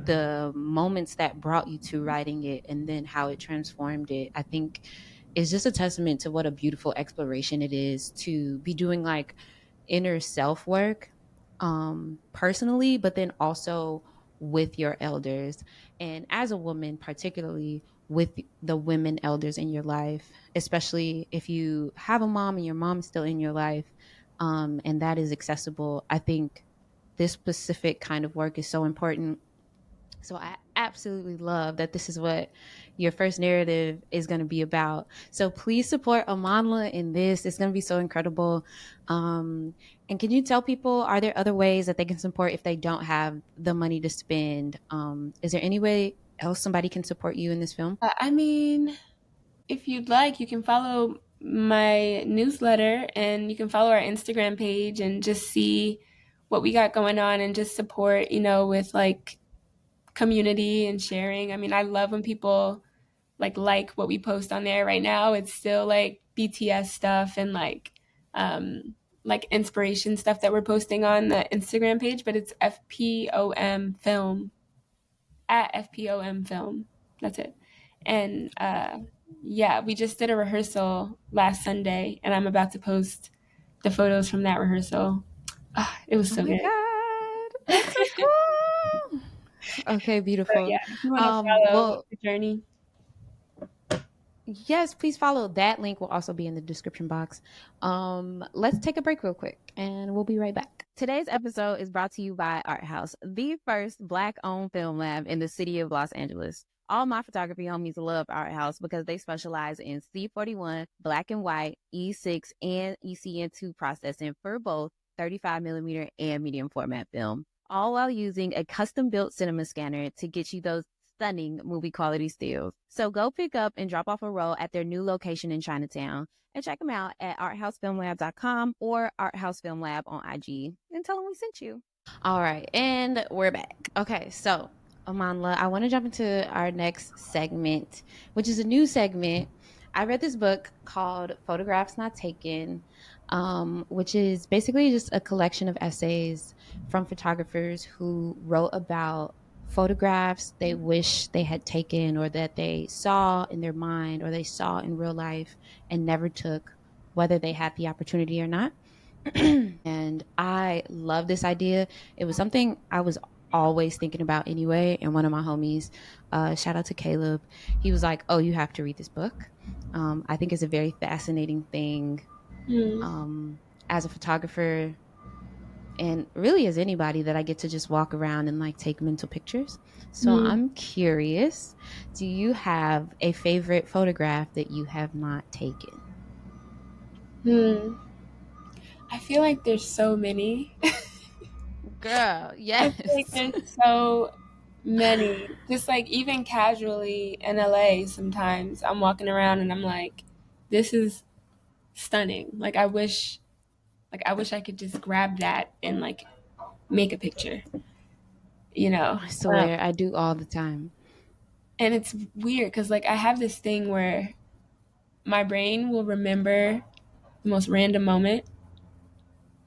the moments that brought you to writing it and then how it transformed it, I think is just a testament to what a beautiful exploration it is to be doing like inner self work, personally, but then also with your elders. And as a woman, particularly with the women elders in your life, especially if you have a mom and your mom is still in your life, and that is accessible, I think this specific kind of work is so important So I absolutely love that this is what your first narrative is going to be about. So please support Amandla in this. It's going to be so incredible. And can you tell people, are there other ways that they can support if they don't have the money to spend? Is there any way else somebody can support you in this film? I mean, if you'd like, you can follow my newsletter and you can follow our Instagram page and just see what we got going on and just support, with like community and sharing. I mean, I love when people like what we post on there right now. It's still like BTS stuff and like inspiration stuff that we're posting on the Instagram page, but it's FPOM film at FPOM film. That's it. And yeah, we just did a rehearsal last Sunday and I'm about to post the photos from that rehearsal. It was Oh so my good. God, that's so cool. Okay, So beautiful. yeah, if you want to follow Well, the journey. yes, please follow. That link will also be in the description box. Let's take a break real quick and we'll be right back. Today's episode is brought to you by Art House, the first Black owned film lab in the city of Los Angeles. All my photography homies love Art House because they specialize in C41, black and white, E6, and ECN2 processing for both 35 millimeter and medium format film, all while using a custom built cinema scanner to get you those stunning movie quality stills. So go pick up and drop off a roll at their new location in Chinatown and check them out at arthousefilmlab.com or arthousefilmlab on IG and tell them we sent you. All right, and we're back. Okay, so Amanla, I want to jump into our next segment, which is a new segment. I read this book called Photographs Not Taken, which is basically just a collection of essays from photographers who wrote about photographs they wish they had taken or that they saw in their mind or they saw in real life and never took, whether they had the opportunity or not. And I love this idea. It was something I was always thinking about anyway. And one of my homies, shout out to Caleb, he was like, "Oh, you have to read this book." I think it's a very fascinating thing Hmm. as a photographer and really as anybody that I get to just walk around and like take mental pictures. So Hmm. I'm curious, do you have a favorite photograph that you have not taken? Hmm. I feel like there's so many. Girl, I feel like yes. there's so many. Just like even casually in LA, sometimes I'm walking around and I'm like, this is stunning. Like I wish I could just grab that and like make a picture, you know? I swear, I do all the time. And it's weird because like I have this thing where my brain will remember the most random moment.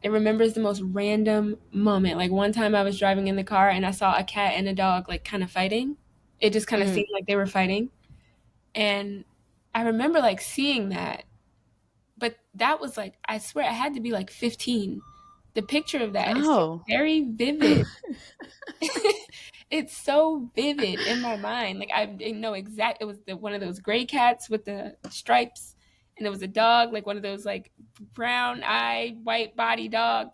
It remembers the most random moment. Like one time I was driving in the car and I saw a cat and a dog like kind of fighting. It just kind of Mm. seemed like they were fighting. And I remember like seeing that, but that was like, I swear it had to be like 15. The picture of that is just Oh. very vivid. It's so vivid in my mind. Like I didn't know exact. It was one of those gray cats with the stripes, and it was a dog, like one of those like brown eye, white body dog,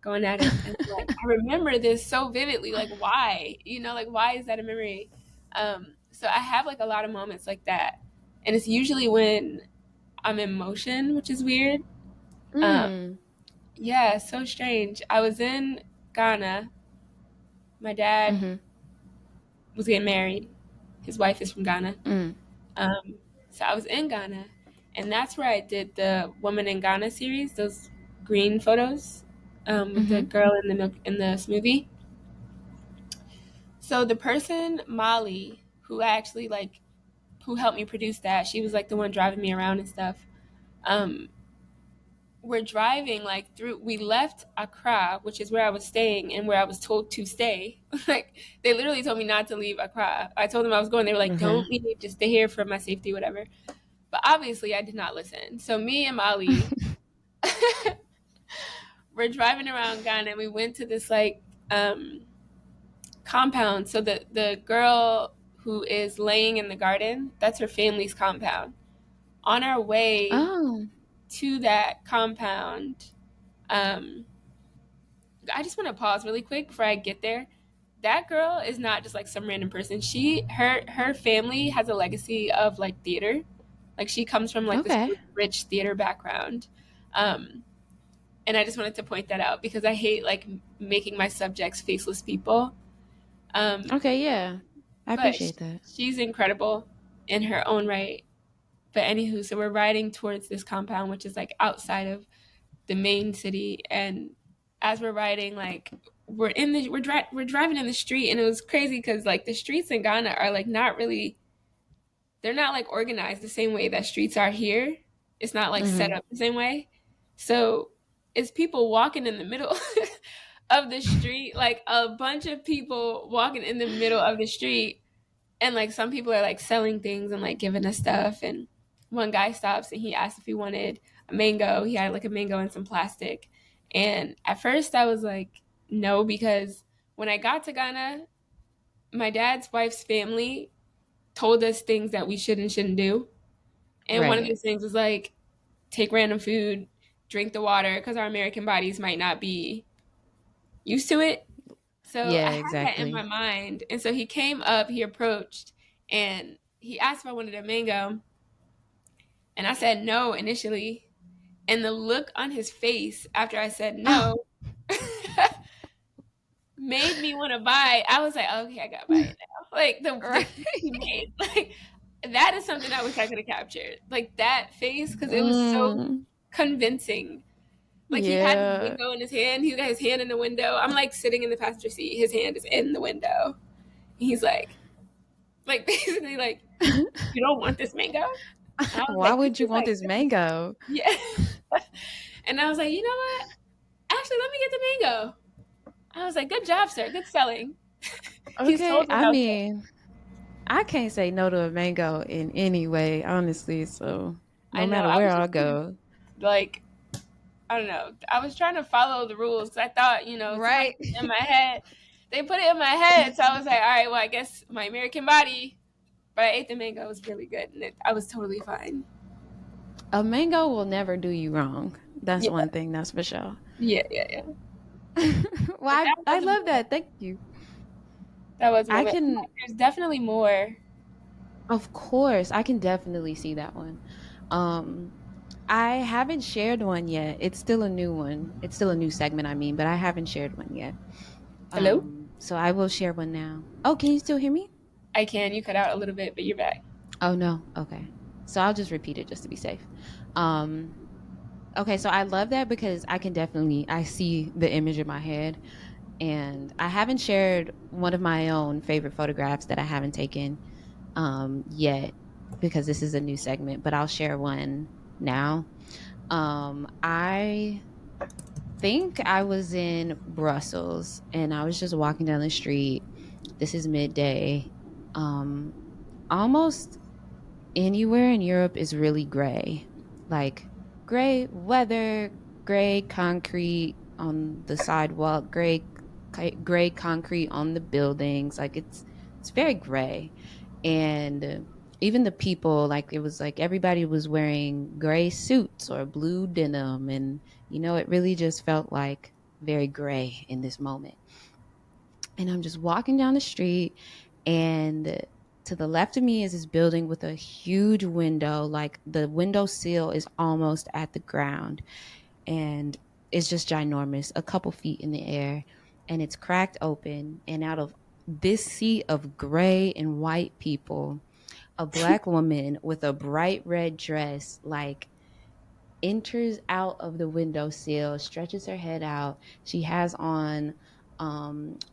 going at it. And like I remember this so vividly. Like why? Like why is that a memory? So I have like a lot of moments like that, and it's usually when I'm in motion, which is weird. Um, Mm. yeah, so strange. I was in Ghana. My dad Mm-hmm. was getting married. His wife is from Ghana. Mm. Um, so I was in Ghana, and that's where I did the Woman in Ghana series, those green photos with the Mm-hmm. girl in the milk in the smoothie. So the person Molly, who actually like who helped me produce that, she was like the one driving me around and stuff. Um, we're driving like through. We left Accra, which is where I was staying and where I was told to stay. Like they literally told me not to leave Accra. I told them I was going. They were like, Mm-hmm. "Don't leave, just stay here for my safety, whatever." But obviously, I did not listen. So me and Molly, we're driving around Ghana, and we went to this like compound. So the girl who is laying in the garden, that's her family's compound. On our way Oh. to that compound, um, I just want to pause really quick before I get there. that girl is not just like some random person. Her family has a legacy of like theater. Like she comes from like this Okay. really rich theater background. Um, and I just wanted to point that out because I hate like making my subjects faceless people. Um, Okay, yeah. I but appreciate that. she's incredible in her own right. But anywho, so we're riding towards this compound, which is like outside of the main city, and as we're riding, like we're driving in the street, and it was crazy because like the streets in Ghana are like not really, they're not like organized the same way that streets are here. It's not like set Mhm. up the same way. So it's people walking in the middle of the street, like a bunch of people walking in the middle of the street, and like some people are like selling things and like giving us stuff. And one guy stops and he asked if he wanted a mango. He had like a mango and some plastic. And at first I was like, no, because when I got to Ghana, my dad's wife's family told us things that we should and shouldn't do. And one of Right. those things was like take random food, drink the water, because our American bodies might not be used to it. So I Yeah, had that in my exactly. mind. And so he came up, he approached, and he asked if I wanted a mango. And I said no initially. And the look on his face after I said Oh. no made me want to buy. I was like, okay, I gotta buy it now. Like the Right. face he made, like that is something I wish I could have captured. Like that face, because it was so Mm, convincing. Like he had his yeah. window in his hand. He got his hand in the window. I'm like sitting in the passenger seat. His hand is in the window. He's like basically like, you don't want this mango? And I was Why like, would you want this this is mango? yeah. And I was like, you know what? Actually, let me get the mango. I was like, good job, sir. Good selling. He's Okay, totally I okay. mean, I can't say no to a mango in any way, honestly. So I no know. matter I where was I just trying to, go. like, I don't know. I was trying to follow the rules because I thought, somebody Right. put it in my head. They put it in my head. So I was like, all right, well, I guess my American body. But I ate the mango. It was really good. And I was totally fine. A mango will never do you wrong. That's Yeah. one thing, that's for sure. Yeah. Yeah. Yeah. Well, But that I was a love moment. that. Thank you. That was a I moment. can, There's definitely more. of course, I can definitely see that one. Um, I haven't shared one yet. It's still a new one. It's still a new segment, I mean, but I haven't shared one yet. Hello? So I will share one now. Oh, can you still hear me? I can. You cut out a little bit, but you're back. Oh no. Okay. So I'll just repeat it just to be safe. Um, okay, so I love that because I see the image in my head, and I haven't shared one of my own favorite photographs that I haven't taken yet because this is a new segment, but I'll share one now. I think I was in Brussels and I was just walking down the street. This is midday. Um, Almost anywhere in Europe is really gray. Like gray weather, gray concrete on the sidewalk, gray concrete on the buildings. Like it's very gray. And even the people, like it was like everybody was wearing gray suits or blue denim, and it really just felt like very gray in this moment. And I'm just walking down the street, and to the left of me is this building with a huge window. Like the window sill is almost at the ground, and it's just ginormous, a couple feet in the air, and it's cracked open. And out of this sea of gray and white people, a black woman with a bright red dress, like, enters out of the windowsill, stretches her head out. She has on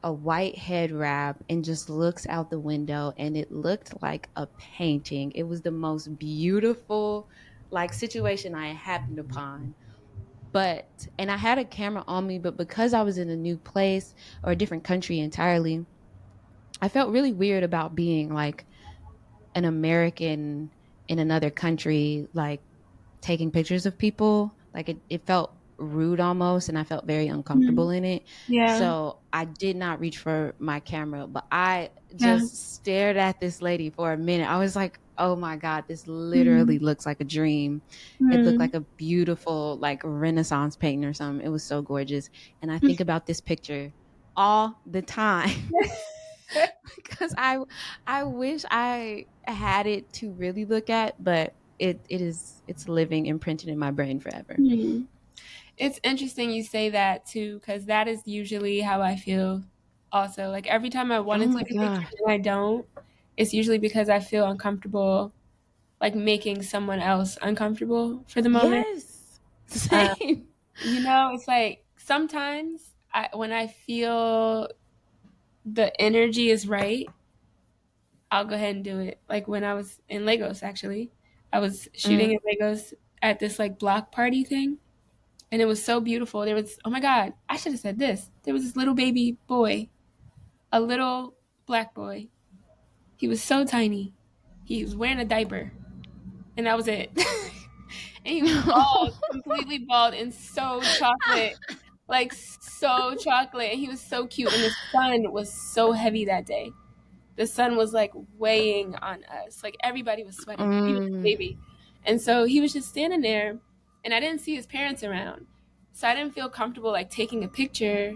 a white head wrap and just looks out the window. And it looked like a painting. It was the most beautiful, like, situation I happened upon. And I had a camera on me, but because I was in a new place or a different country entirely, I felt really weird about being like an American in another country, like taking pictures of people. Like it felt rude almost, and I felt very uncomfortable Mhm. in it. Yeah. So I did not reach for my camera, but I Yeah. just stared at this lady for a minute. I was like, oh my God, this literally Mm. looks like a dream. It looked Mm. like a beautiful, like, Renaissance painting or something. It was so gorgeous. And I think about this picture all the time. Because I wish I had it to really look at, but it's living imprinted in my brain forever. Hmm. It's interesting you say that too, because that is usually how I feel also. Like every time I want Oh to my take a picture god. and I don't, it's usually because I feel uncomfortable, like making someone else uncomfortable for the moment. Yes. Um, Same. it's like sometimes when I feel the energy is right, I'll go ahead and do it. Like when I was in Lagos, actually, I was shooting Mm. in Lagos at this like block party thing, and it was so beautiful. There was, oh my God, I should have said this. There was this little baby boy, a little black boy. He was so tiny. He was wearing a diaper, and that was it. And he was bald, completely bald, and so chocolate, like so chocolate. And he was so cute, and the sun was so heavy that day. The sun was like weighing on us. Like everybody was sweating, even the Mm. baby. And so he was just standing there, and I didn't see his parents around. So I didn't feel comfortable like taking a picture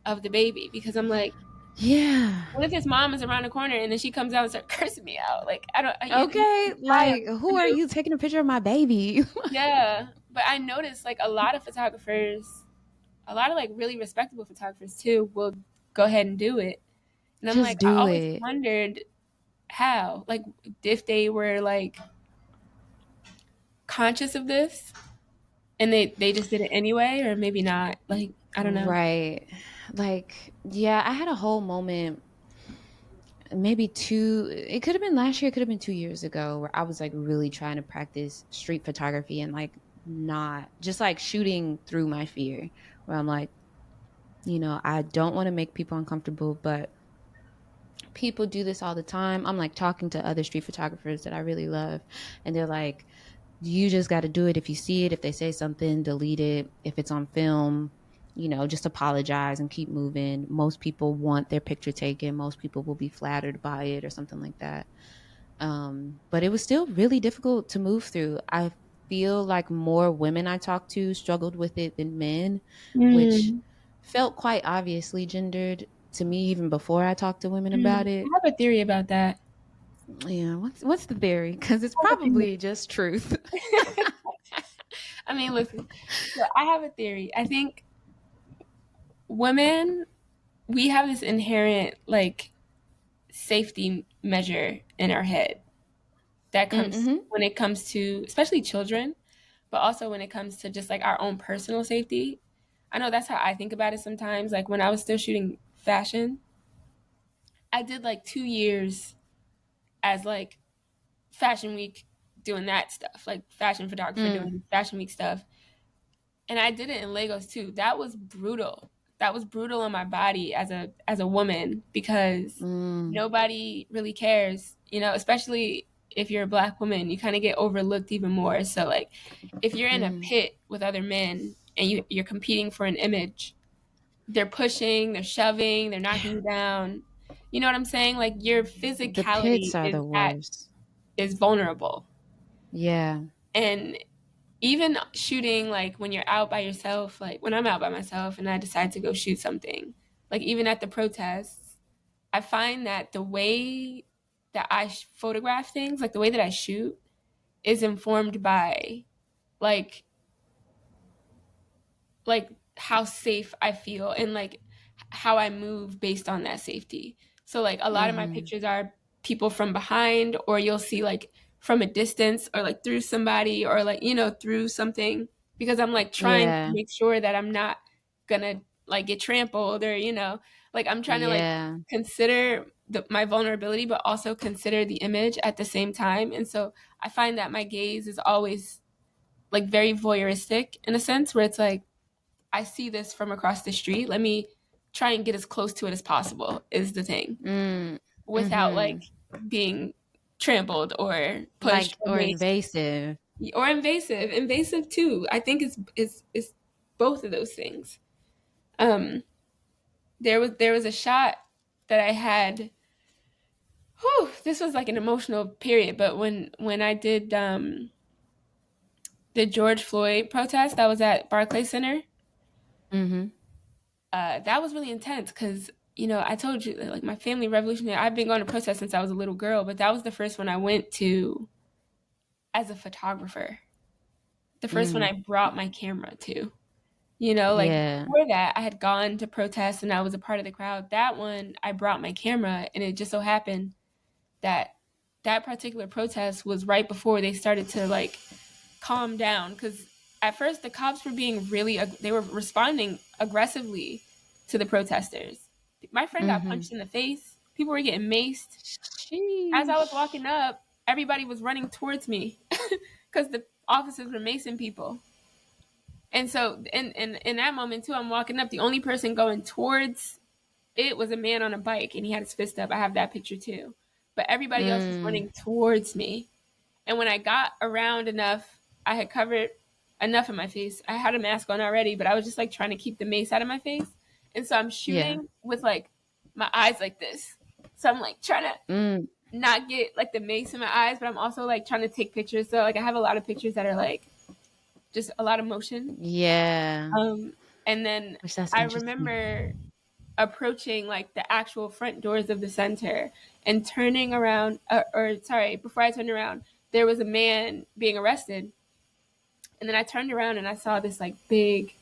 of the baby because I'm like, Yeah. what if his mom is around the corner and then she comes out and starts cursing me out? Like I don't, he's Okay, child. like who are you taking a picture of my baby? Yeah, but I noticed like a lot of photographers, a lot of like really respectable photographers too, will go ahead and do it. And I'm Just like, I do always it. wondered how, like, if they were like conscious of this and they just did it anyway, or maybe not. Like, I don't know. Right. Like, yeah, I had a whole moment, maybe two, it could have been last year, it could have been 2 years ago, where I was like really trying to practice street photography and like not just like shooting through my fear, where I'm like, I don't want to make people uncomfortable, but people do this all the time. I'm like talking to other street photographers that I really love, and they're like, you just got to do it. If you see it, if they say something, delete it. If it's on film, just apologize and keep moving. Most people want their picture taken. Most people will be flattered by it or something like that. But it was still really difficult to move through. I feel like more women I talked to struggled with it than men, which Mm. felt quite obviously gendered to me even before I talked to women Mm. about I it. have a theory about that. Yeah, what's the theory? Because it's I have a probably theory. just truth. I mean, listen. So I have a theory. I think women, we have this inherent like safety measure in our head that comes Mm-hmm. when it comes to especially children, but also when it comes to just like our own personal safety. I know that's how I think about it sometimes. Like when I was still shooting fashion, I did like 2 years as like fashion week doing that stuff, like fashion photographer Mm, doing fashion week stuff. And I did it in Lagos too. That was brutal. That was brutal on my body as a woman because mm, nobody really cares, especially if you're a black woman, you kind of get overlooked even more. So like if you're in a mm. pit with other men and you're competing for an image, they're pushing, they're shoving, they're knocking you down. You know what I'm saying? Like your The physicality pits are is the worst. vulnerable. Yeah. And even shooting like when you're out by yourself, like when I'm out by myself and I decide to go shoot something, like even at the protests, I find that the way that I photograph things, like the way that I shoot, is informed by like like how safe I feel and like how I move based on that safety. So like a lot of my Mm-hmm. pictures are people from behind or you'll see like from a distance or like through somebody or like through something because I'm like trying to Yeah. make sure that I'm not gonna like get trampled or like I'm trying to like Yeah. consider my vulnerability but also consider the image at the same time. And so I find that my gaze is always like very voyeuristic in a sense where it's like I see this from across the street. Let me try and get as close to it as possible, is the thing, Mm. without like Mm-hmm. being trampled or pushed Like, or or maced invasive. or invasive. Invasive too. I think it's both of those things. Um, there was a shot that I had. Whew, this was like an emotional period, but when I did the George Floyd protest, that was at Barclays Center. Mm-hmm. that was really intense because, you know, I told you, like, my family revolutionary, I've been going to protests since I was a little girl, but that was the first one I went to as a photographer. The first one Mm, I brought my camera to. You know, like yeah. before that, I had gone to protests and I was a part of the crowd. That one, I brought my camera, and it just so happened that that particular protest was right before they started to like calm down. Because at first, the cops were being really, they were responding aggressively to the protesters. My friend got Mm-hmm. punched in the face. People were getting maced. As I was Sheesh. walking up, everybody was running towards me because the officers were macing people. And so in that moment too, I'm walking up. The only person going towards it was a man on a bike, and he had his fist up. I have that picture too. But everybody else was Mm, running towards me. And when I got around enough, I had covered enough of my face. I had a mask on already, but I was just like trying to keep the mace out of my face. And so I'm yeah. shooting with like my eyes like this. So I'm like trying to Mm, not get like the mace in my eyes, but I'm also like trying to take pictures. So like I have a lot of pictures that are like just a lot of motion. yeah. Um, and then Which that's I interesting. remember approaching like the actual front doors of the center and turning around, or sorry, before I turned around, there was a man being arrested. And then I turned around and I saw this like big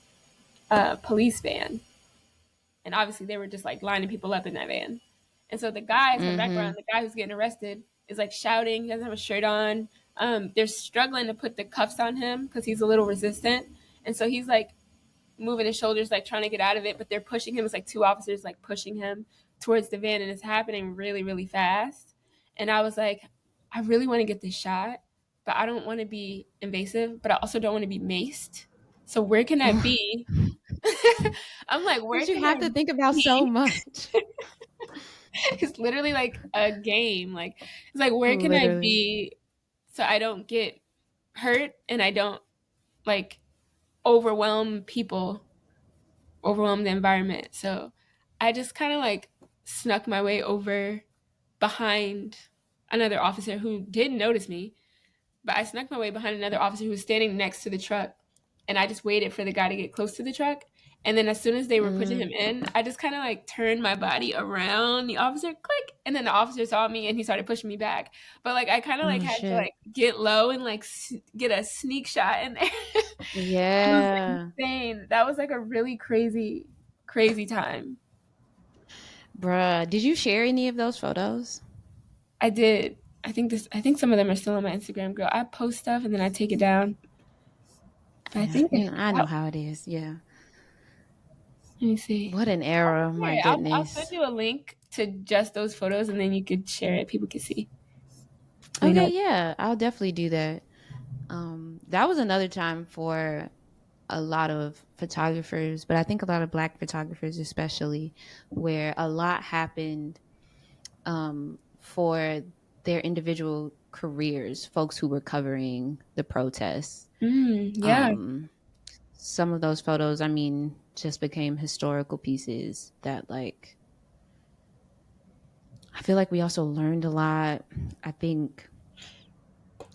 police van. And obviously they were just like lining people up in that van. And so the guy, I turned back Mm-hmm. around, the guy who's getting arrested is like shouting. He doesn't have a shirt on. They're struggling to put the cuffs on him because he's a little resistant. And so he's like moving his shoulders, like trying to get out of it, but they're pushing him. It's like two officers like pushing him towards the van, and it's happening really, really fast. And I was like, I really want to get this shot, but I don't want to be invasive, but I also don't want to be maced. So where can I be? I'm like, where Because you can have I to think about so be? much. It's literally like a game. Like it's like, where can I Literally. be so I don't get hurt and I don't like overwhelm people, overwhelm the environment. So I just kind of like snuck my way over behind another officer who didn't notice me, but I snuck my way behind another officer who was standing next to the truck. And I just waited for the guy to get close to the truck. And then as soon as they were pushing Mm, him in, I just kind of like turned my body around the officer, click. And then the officer saw me and he started pushing me back. But like I kind of like oh, had to shit. like get low and like get a sneak shot in there. It was Yeah. insane. That was like a really crazy, crazy time. Bruh, did you share any of those photos? I did. I think some of them are still on my Instagram, girl. I post stuff and then I take it down. But I Yeah, think you know, I know let how it is. Yeah. me see. What an era, my Here, I'll send goodness. you a link to just those photos and then you could share it. People can see. We Okay, know. yeah, I'll definitely do that. That was another time for a lot of photographers, but I think a lot of black photographers especially, where a lot happened for their individual careers, folks who were covering the protests. Yeah. Um, some of those photos, I mean, just became historical pieces that, like, I feel like we also learned a lot. I think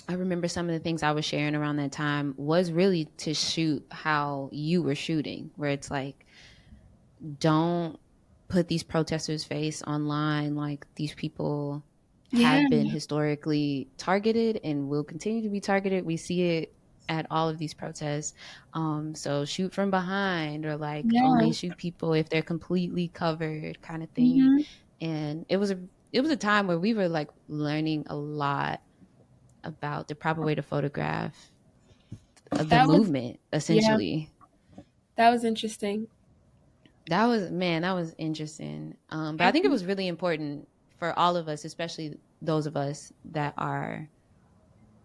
I remember some of the things I was sharing around that time was really to shoot how you were shooting, where it's like, don't put these protesters' face online. Like, these people Yeah. have been historically targeted and will continue to be targeted. We see it at all of these protests. So shoot from behind, or like only Yeah. shoot people if they're completely covered, kind of thing. hmm And it was a time where we were like learning a lot about the proper way to photograph the That was movement, yeah, essentially. that was interesting. That was, man, that was interesting. But I I think it think was really important for all of us, especially those of us that are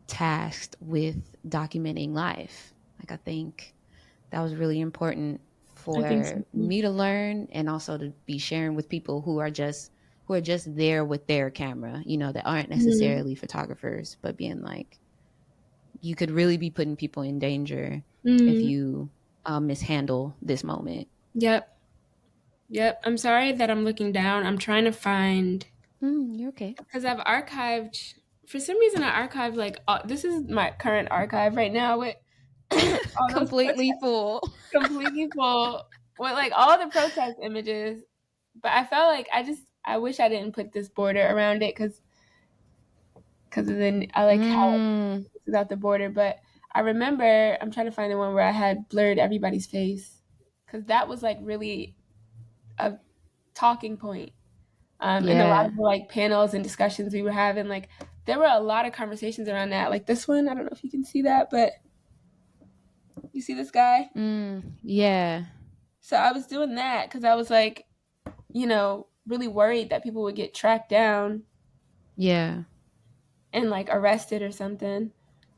tasked with documenting life. Like, I think that was really important I think so for too. me to learn, and also to be sharing with people who are just there with their camera, that aren't Mm. necessarily photographers, but being like, you could really be putting people in danger if Mm. you mishandle this moment. Yep. Yep. I'm sorry that I'm looking down. I'm trying to find You're okay. because I've archived. For some reason, I archived like this is my current archive right now with all those Completely protests full. completely full. with like all the protest images. But I felt like I wish I didn't put this border around it because then I like how Mm, it's without the border. But I remember I'm trying to find the one where I had blurred everybody's face because that was like really a talking point. And a lot yeah. of the like panels and discussions we were having, like there were a lot of conversations around that. Like this one, I don't know if you can see that, but you see this guy. Yeah. So I was doing that because I was like, really worried that people would get tracked down Yeah. and like arrested or something.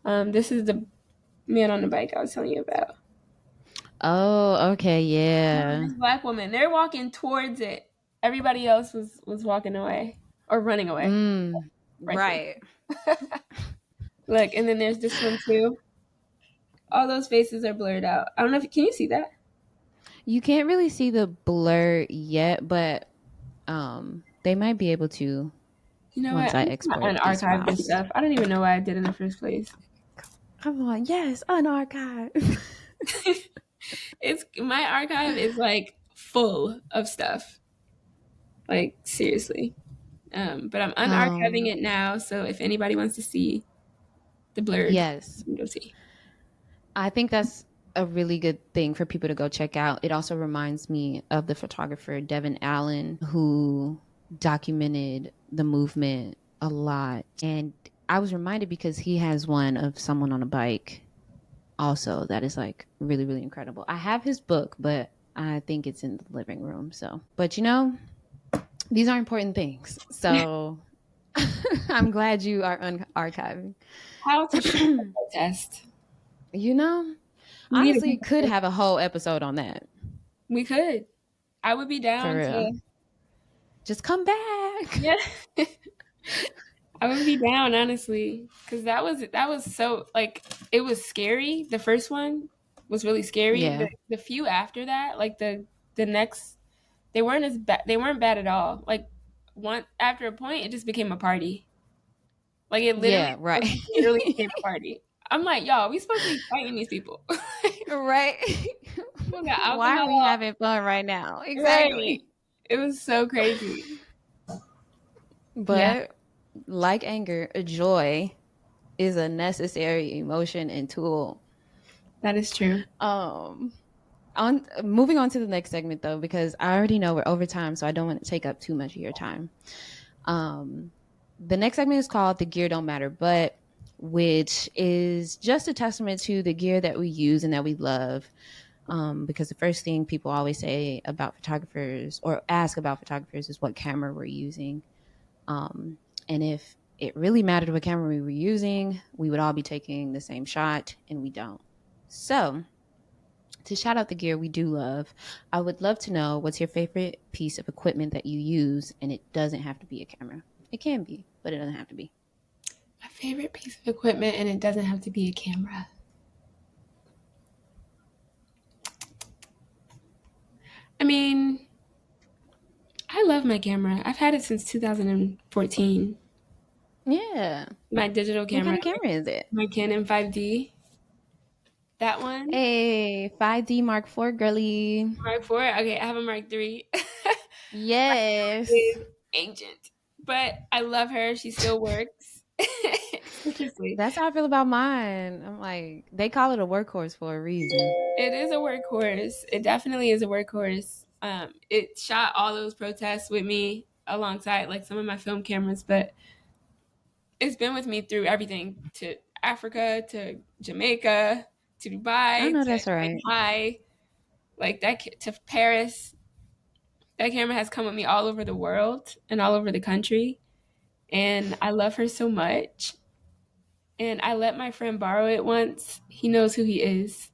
This is the man on the bike I was telling you about. Oh, okay. Yeah. This black woman, they're walking towards it. Everybody else was walking away or running away, frankly. Right. Look, and then there's this one too. All those faces are blurred out. I don't know if can you see that? You can't really see the blur yet, but they might be able to You know once what? I I'm just export gonna this unarchive file. this stuff. I don't even know why I did in the first place. Come on, yes, unarchived. It's my archive is like full of stuff. Like seriously. But I'm unarchiving um, it now, so if anybody wants to see the blurred, yes, you can go see. I think that's a really good thing for people to go check out. It also reminds me of the photographer Devin Allen, who documented the movement a lot. And I was reminded because he has one of someone on a bike also that is like really, really incredible. I have his book, but I think it's in the living room. So, but these are important things. So I'm glad you are archiving. How to shoot a protest. you know, We need a honestly, could protest. have a whole episode on that. We could. I would be For down real. to Just come back. yeah. I would be down honestly because that was so like it was scary. The first one was really scary. Yeah. The few after that, like the next, they weren't as bad. They weren't bad at all. Like one after a point, it just became a party. Like Yeah, right. it literally became a party. I'm like, y'all, we supposed to be fighting these people. right. People got Why are we alcohol, having fun right now? right? Exactly. It was so crazy. Yeah, But like anger, joy is a necessary emotion and tool. that is true. Um on moving on to the next segment though, because I already know we're over time, so I don't want to take up too much of your time. Um the next segment is called The Gear Don't Matter But, which is just a testament to the gear that we use and that we love. Because the first thing people always say about photographers or ask about photographers is what camera we're using. And if it really mattered what camera we were using, we would all be taking the same shot, and we don't. So, to shout out the gear we do love, I would love to know what's your favorite piece of equipment that you use, and it doesn't have to be a camera. It can be, but it doesn't have to be. My favorite piece of equipment, and it doesn't have to be a camera. I mean, I love my camera. I've had it since 2014. Yeah. My digital What kind camera, of camera is it? my Canon 5D. That one. Hey, 5D Mark IV, girly. Mark 4. Okay, I have a Mark 3. Yes. Is ancient, but I love her. She still works. Seriously, That's how I feel about mine. I'm like, they call it a workhorse for a reason. it is a workhorse. It definitely is a workhorse. It shot all those protests with me alongside like some of my film cameras, but it's been with me through everything to Africa, to Jamaica, to I Dubai, know to that's right. Shanghai, like that to Paris. That camera has come with me all over the world and all over the country, and I love her so much. And I let my friend borrow it once. He knows who he is.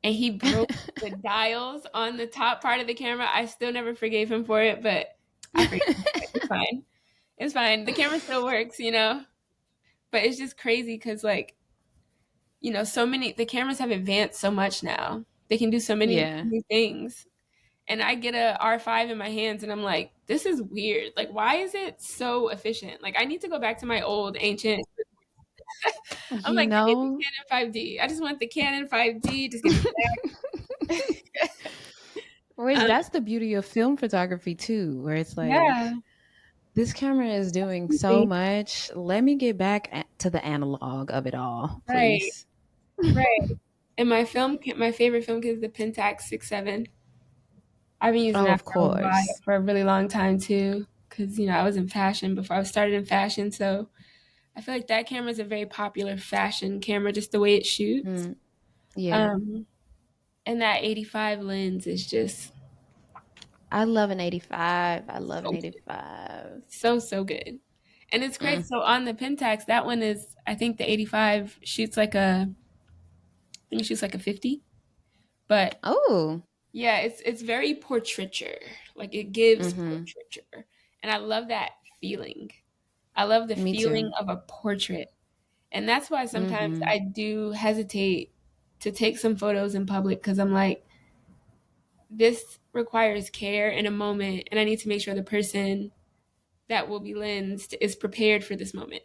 And he broke the dials on the top part of the camera. I still never forgave him for it, but I forgave him. It's fine. It's fine. The camera still works. But it's just crazy because, like, the cameras have advanced so much now. They can do so many Yeah. new things. And I get a R5 in my hands and I'm like, this is weird. Like, why is it so efficient? Like, I need to go back to my old ancient. I'm You like, give me the know, Canon 5D. I just want the Canon 5D. Just give me that. Which Um, that's the beauty of film photography too, where it's yeah, like this camera is doing so absolutely. much. Let me get back to the analog of it all, Right, please. right. And my favorite film kit is the Pentax 6.7. I've been using Oh, that of course. for a really long time too, because I was in fashion before I started in fashion, so I feel like that camera is a very popular fashion camera, just the way it shoots. Mm, yeah. Um, and that 85 lens is just I love an 85. I love so an good. 85. So good. And it's great. Mm. So on the Pentax, that one is, I think the 85 shoots like I think it shoots like a 50. But Oh. yeah, it's very portraiture. Like it gives Mhm. portraiture. And I love that feeling. I love the Me feeling too. of a portrait. And that's why sometimes Mhm. I do hesitate to take some photos in public because I'm like, this requires care in a moment, and I need to make sure the person that will be lensed is prepared for this moment.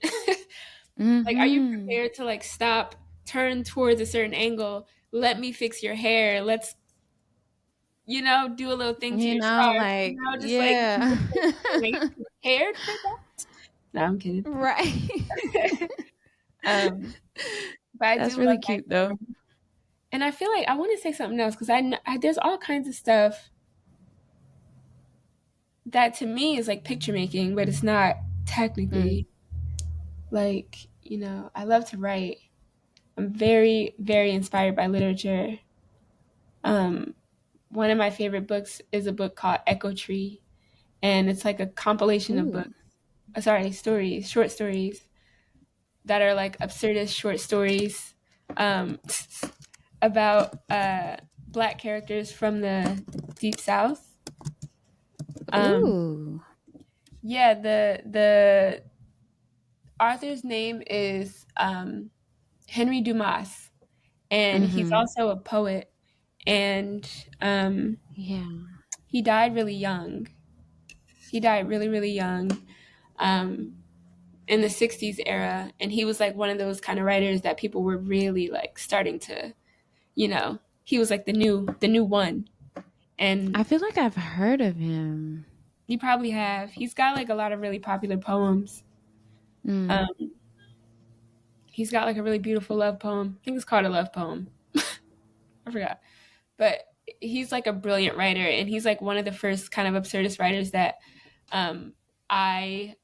Like, are you Mhm. prepared to like stop, turn towards a certain angle, let me fix your hair, let's do a little thing to your scarf, Like, just like be yeah. the person. Are you prepared for that? No, I'm kidding. Right. um, but I do That's love really that cute camera. though. And I feel like I want to say something else because there's all kinds of stuff that to me is like picture making, but it's not Mm. technically. Like, I love to write. I'm very, very inspired by literature. Um, One of my favorite books is a book called Echo Tree, and it's like a compilation of Ooh. books, stories, short stories that are like absurdist short stories um, about black characters from the Deep South. Um, Ooh. yeah, the author's name is Henry Dumas, and he's Mhm. also a poet. And Yeah. he died really young. He died really, really young um, in the '60s era, and he was like one of those kind of writers that people were really like starting to, he was like the new one. I And feel like I've heard of him. you probably have. He's got like a lot of really popular poems. Mm. Um, he's got like a really beautiful love poem. I think it's called a love poem. I forgot. But he's like a brilliant writer, and he's like one of the first kind of absurdist writers that um, I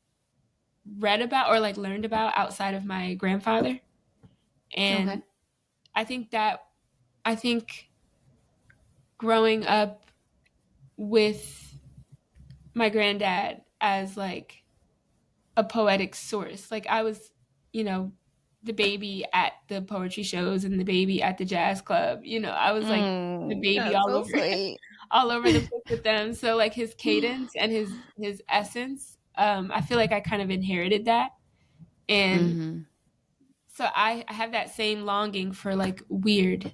read about or like learned about outside of my grandfather. Okay. And I think that I think growing up with my granddad as like a poetic source, like I was, you know, the baby at the poetry shows and the baby at the jazz club. I was like the baby That's all so over sweet. all over the place with them. So like his cadence and his essence, I feel like I kind of inherited that. And Mhm. so I have that same longing for like weird.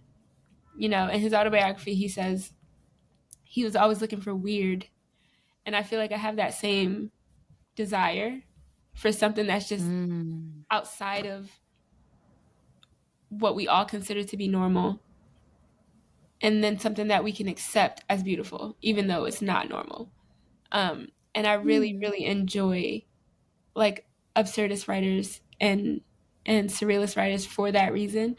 In his autobiography he says he was always looking for weird. And I feel like I have that same desire for something that's just Mm. outside of what we all consider to be normal, and then something that we can accept as beautiful even though it's not normal. And I really, Mm. really enjoy like absurdist writers and surrealist writers for that reason.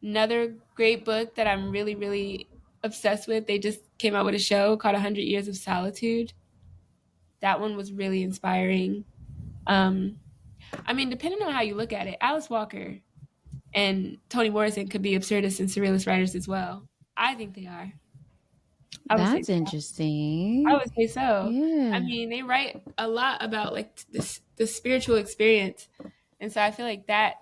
Another great book that I'm really, really obsessed with, they just came out with a show called 100 Years of Solitude. That one was really inspiring. Um, I mean, depending on how you look at it, Alice Walker and Toni Morrison could be absurdist and surrealist writers as well. I think they are. I would say That's so. I interesting. would say so. I Yeah. mean, they write a lot about like the spiritual experience, and so I feel like that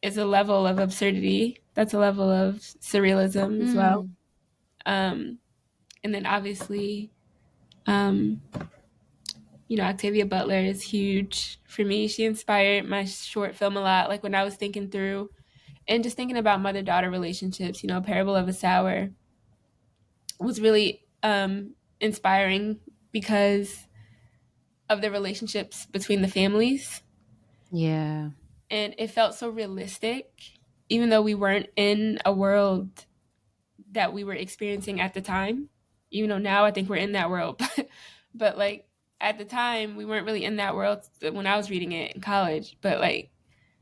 is a level of absurdity. That's a level of surrealism as well. Mm. Um, and then obviously, um, Octavia Butler is huge for me. She inspired my short film a lot. Like when I was thinking through and just thinking about mother daughter relationships, Parable of a Sour was really inspiring because of the relationships between the families. Yeah. And it felt so realistic, even though we weren't in a world that we were experiencing at the time. Even though now I think we're in that world. But like at the time, we weren't really in that world when I was reading it in college. But like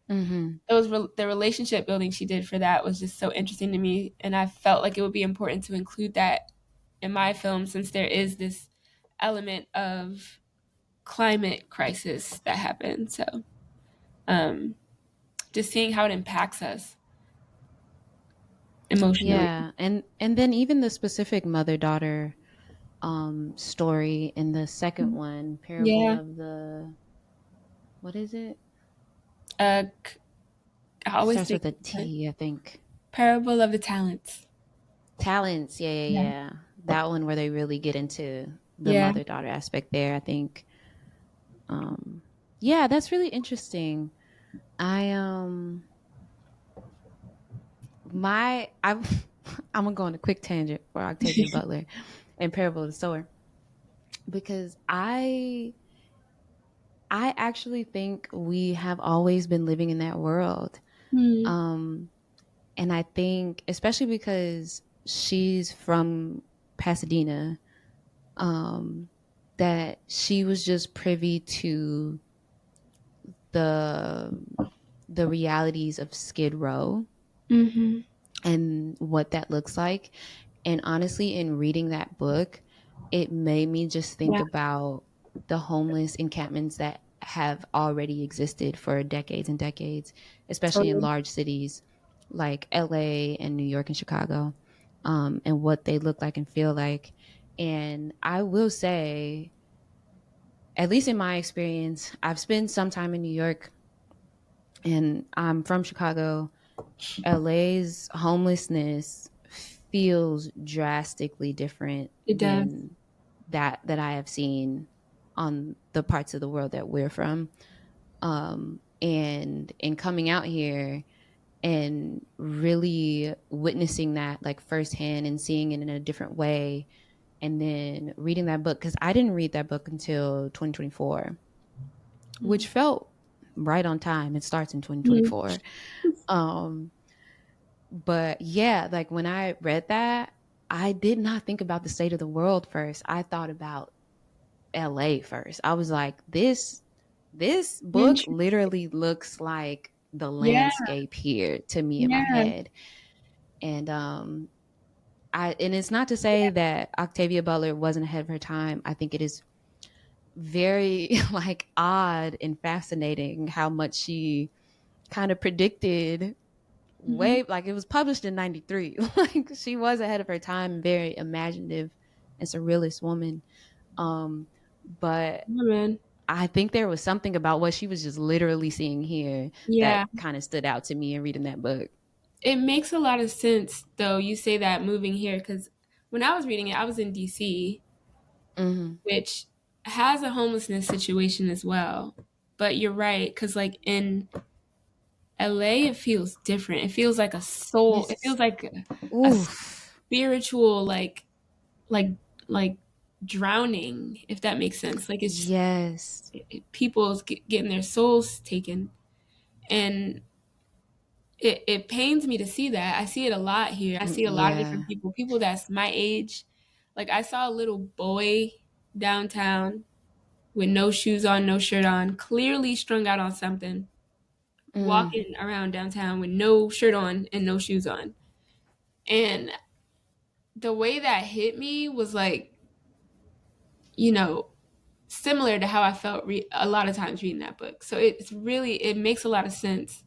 Mm-hmm. the relationship building she did for that was just so interesting to me, and I felt like it would be important to include that in my film since there is this element of climate crisis that happened. So um, just seeing how it impacts us emotionally. Yeah, and then even the specific mother daughter story in the second one, Parable Yeah. of the, what is it? Uh, I It always starts think with a T, I think. Parable of the Talents. Talents, yeah, yeah, Yeah. yeah. That one where they really get into the Yeah. mother daughter aspect there, I think. Um yeah, that's really interesting. I my I I'm gonna go on a quick tangent for Octavia Butler and Parable of the Sower because I actually think we have always been living in that world. Hmm. Um, and I think, especially because she's from Pasadena, um, that she was just privy to the the realities of Skid Row Mm-hmm. and what that looks like. And honestly, in reading that book, it made me just think Yeah. about the homeless encampments that have already existed for decades and decades, especially in Totally. large cities like LA and New York and Chicago, and what they look like and feel like. And I will say, at least in my experience, I've spent some time in New York and I'm from Chicago. LA's homelessness feels drastically different It does. than that I have seen on the parts of the world that we're from. And in coming out here and really witnessing that like firsthand and seeing it in a different way, and then reading that book because I didn't read that book until 2024, which felt right on time. It starts in Mm-hmm. 2024. Um, But yeah, like when I read that, I did not think about the state of the world first. I thought about LA first. I was like, this book Interesting. literally looks like the Yeah. landscape here to me in my Yeah. head. And and it's not to say that Octavia Butler wasn't ahead of her time. I think it is very like odd and fascinating how much she kind of predicted Mm-hmm. way like it was published in 93. Like she was ahead of her time, very imaginative and surrealist woman. um but Yeah, man. I think there was something about what she was just literally seeing here Yeah. that kind of stood out to me in reading that book. It makes a lot of sense, though, you say that moving here, because when I was reading it, I was in DC, Mm-hmm. which has a homelessness situation as well. But you're right, because like in LA, it feels different. It feels like a soul. It It's feels like a oof. spiritual, like, like drowning, if that makes sense. Like it's just Yes. people's getting their souls taken, and it pains me to see that. I see it a lot here. I see a lot of different Yeah. people that's my age. Like I saw a little boy downtown with no shoes on, no shirt on, clearly strung out on something, Mm. walking around downtown with no shirt on and no shoes on. And the way that hit me was like, you know, similar to how I felt a lot of times reading that book. So it makes a lot of sense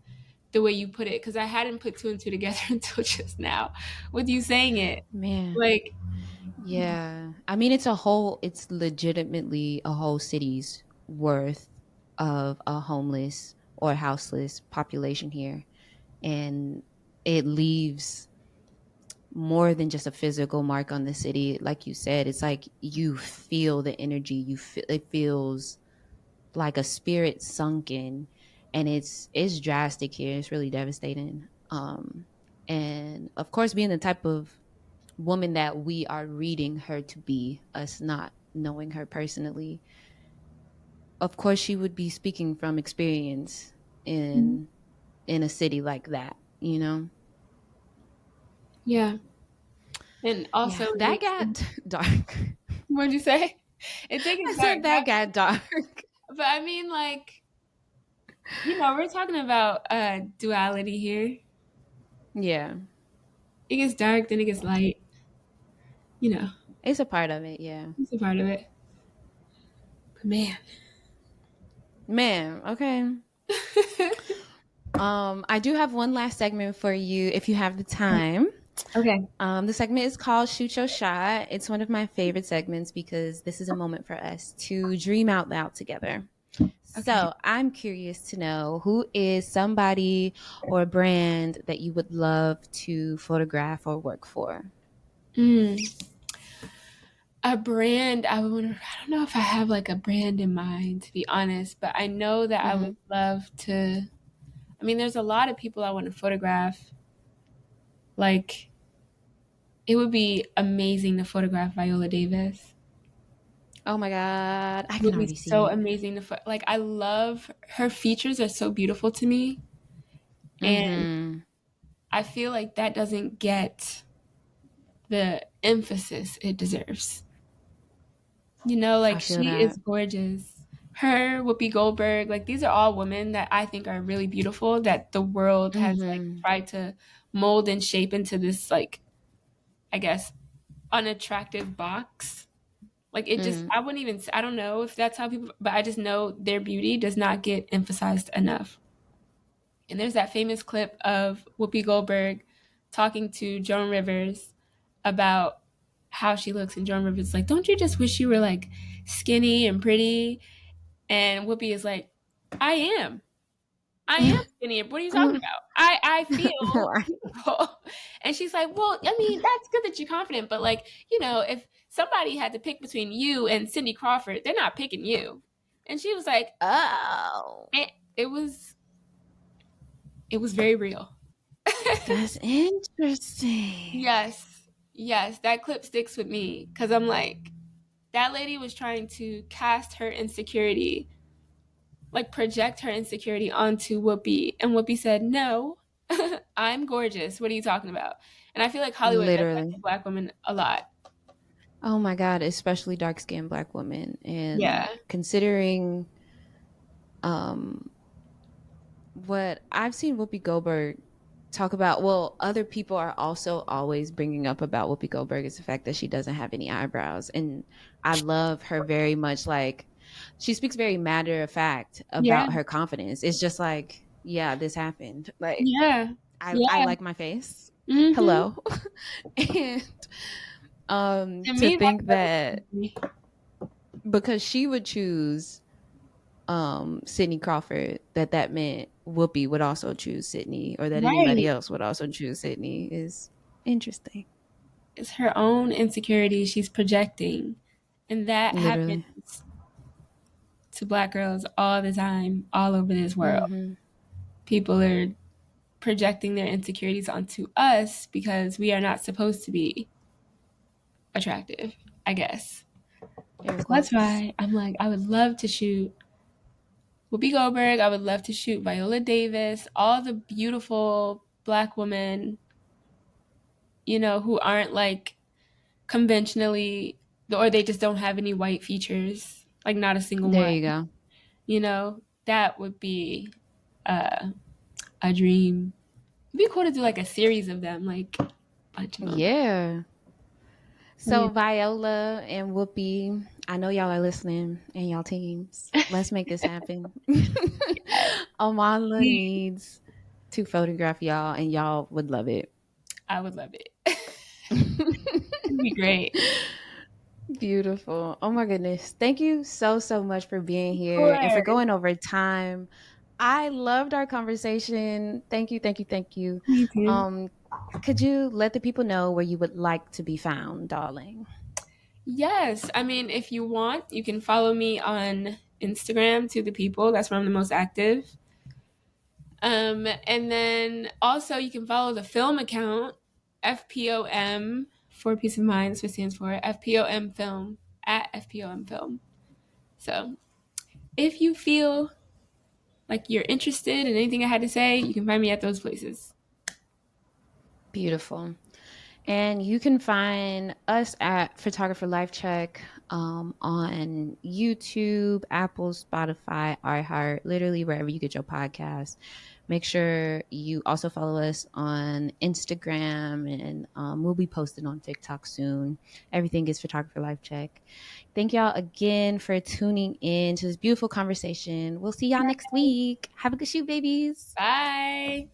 the way you put it because I hadn't put two and two together until just now with you saying it. Man. Like, Yeah. I mean, it's legitimately a whole city's worth of a homeless or houseless population here. And it leaves more than just a physical mark on the city. Like you said, it's like you feel the energy. It feels like a spirit sunken, and it's drastic here. It's really devastating. And of course, being the type of woman that we are reading her to be, us not knowing her personally, of course she would be speaking from experience in a city like that, you know? yeah. And Yeah, also, that got dark. what'd you say? It think I it's dark. said that got dark. But I mean, like, we're talking about duality here. Yeah, It gets dark, then it gets light. You know, it's a part of it. Yeah, it's a part of it. But man. man. Okay. I do have one last segment for you if you have the time. Okay. The segment is called Shoot Your Shot. It's one of my favorite segments because this is a moment for us to dream out loud together. Okay. So I'm curious to know who is somebody or a brand that you would love to photograph or work for? Mm. A brand I don't know if I have like a brand in mind, to be honest, but I know that I Mm-hmm. would love to. I mean, there's a lot of people I want to photograph. Like, it would be amazing to photograph Viola Davis. Oh my God. I It can would be already so see it. amazing to like, I love her features are so beautiful to me, and Mm-hmm. I feel like that doesn't get the emphasis it deserves. I Like, feel she is that. gorgeous. Her, Whoopi Goldberg, like, these are all women that I think are really beautiful that the world has like Mm-hmm. tried to mold and shape into this, like, I guess, unattractive box. Like, it just, Mm. I wouldn't even, I don't know if that's how people, but I just know their beauty does not get emphasized enough. And there's that famous clip of Whoopi Goldberg talking to Joan Rivers about how she looks, and Joan Rivers is like, "Don't you just wish you were like skinny and pretty?" And Whoopi is like, "I am. I am skinny. What are you talking about? I feel Right. beautiful." And she's like, "Well, I mean, that's good that you're confident, but like, if somebody had to pick between you and Cindy Crawford, they're not picking you." And she was like, Oh, eh, "It was it was very real." that's interesting. Yes. Yes, that clip sticks with me because I'm like, that lady was trying to cast her insecurity, like project her insecurity onto Whoopi. And Whoopi said, "No, I'm gorgeous. What are you talking about?" And I feel like Hollywood does that to Literally. Black women a lot. Oh my God, especially dark skinned black women. And Yeah. considering um what I've seen Whoopi Goldberg talk about, well, other people are also always bringing up about Whoopi Goldberg is the fact that she doesn't have any eyebrows. And I love her very much. Like, she speaks very matter of fact Yeah. about her confidence. It's just like, yeah, this happened. Like, Yeah. I Yeah. like my face. Mm-hmm. Hello. And To to me, think that's that because she would choose Sydney Crawford, that meant Whoopi would also choose Sydney, or that anybody right. else would also choose Sydney, is interesting. It's her own insecurity she's projecting. And that Literally. happens to Black girls all the time, all over this world. Mm-hmm. People are projecting their insecurities onto us because we are not supposed to be attractive, I guess. Air So that's quotes. why I'm like, I would love to shoot Whoopi Goldberg. I would love to shoot Viola Davis, all the beautiful Black women, who aren't like conventionally, or they just don't have any white features, like not a single There one. you go. That would be uh, a dream. It'd be cool to do like a series of them, like a bunch of them. Yeah. What do So you Viola and Whoopi, I know y'all are listening and y'all teams. Let's make this happen. Amandla think? needs to photograph y'all, and y'all would love it. I would love it. It'd be great. Beautiful. Oh my goodness. Thank you so, so much for being Of here and for course. going over time. I loved our conversation. Thank you, thank you, thank you. Me too. Um, could you let the people know where you would like to be found, darling? Yes. I mean, if you want, you can follow me on Instagram to the people. That's where I'm the most active. And then also you can follow the film account, FPOM, for Peace of Mind. That's what it stands for. FPOM Film, at FPOM Film. So if you feel like you're interested in anything I had to say, you can find me at those places. Beautiful. And you can find us at Photographer Life Check on YouTube, Apple, Spotify, iHeart, literally wherever you get your podcasts. Make sure you also follow us on Instagram, and we'll be posting on TikTok soon. Everything is Photographer Life Check. Thank y'all again for tuning in to this beautiful conversation. We'll see y'all next week. Have a good shoot, babies. Bye.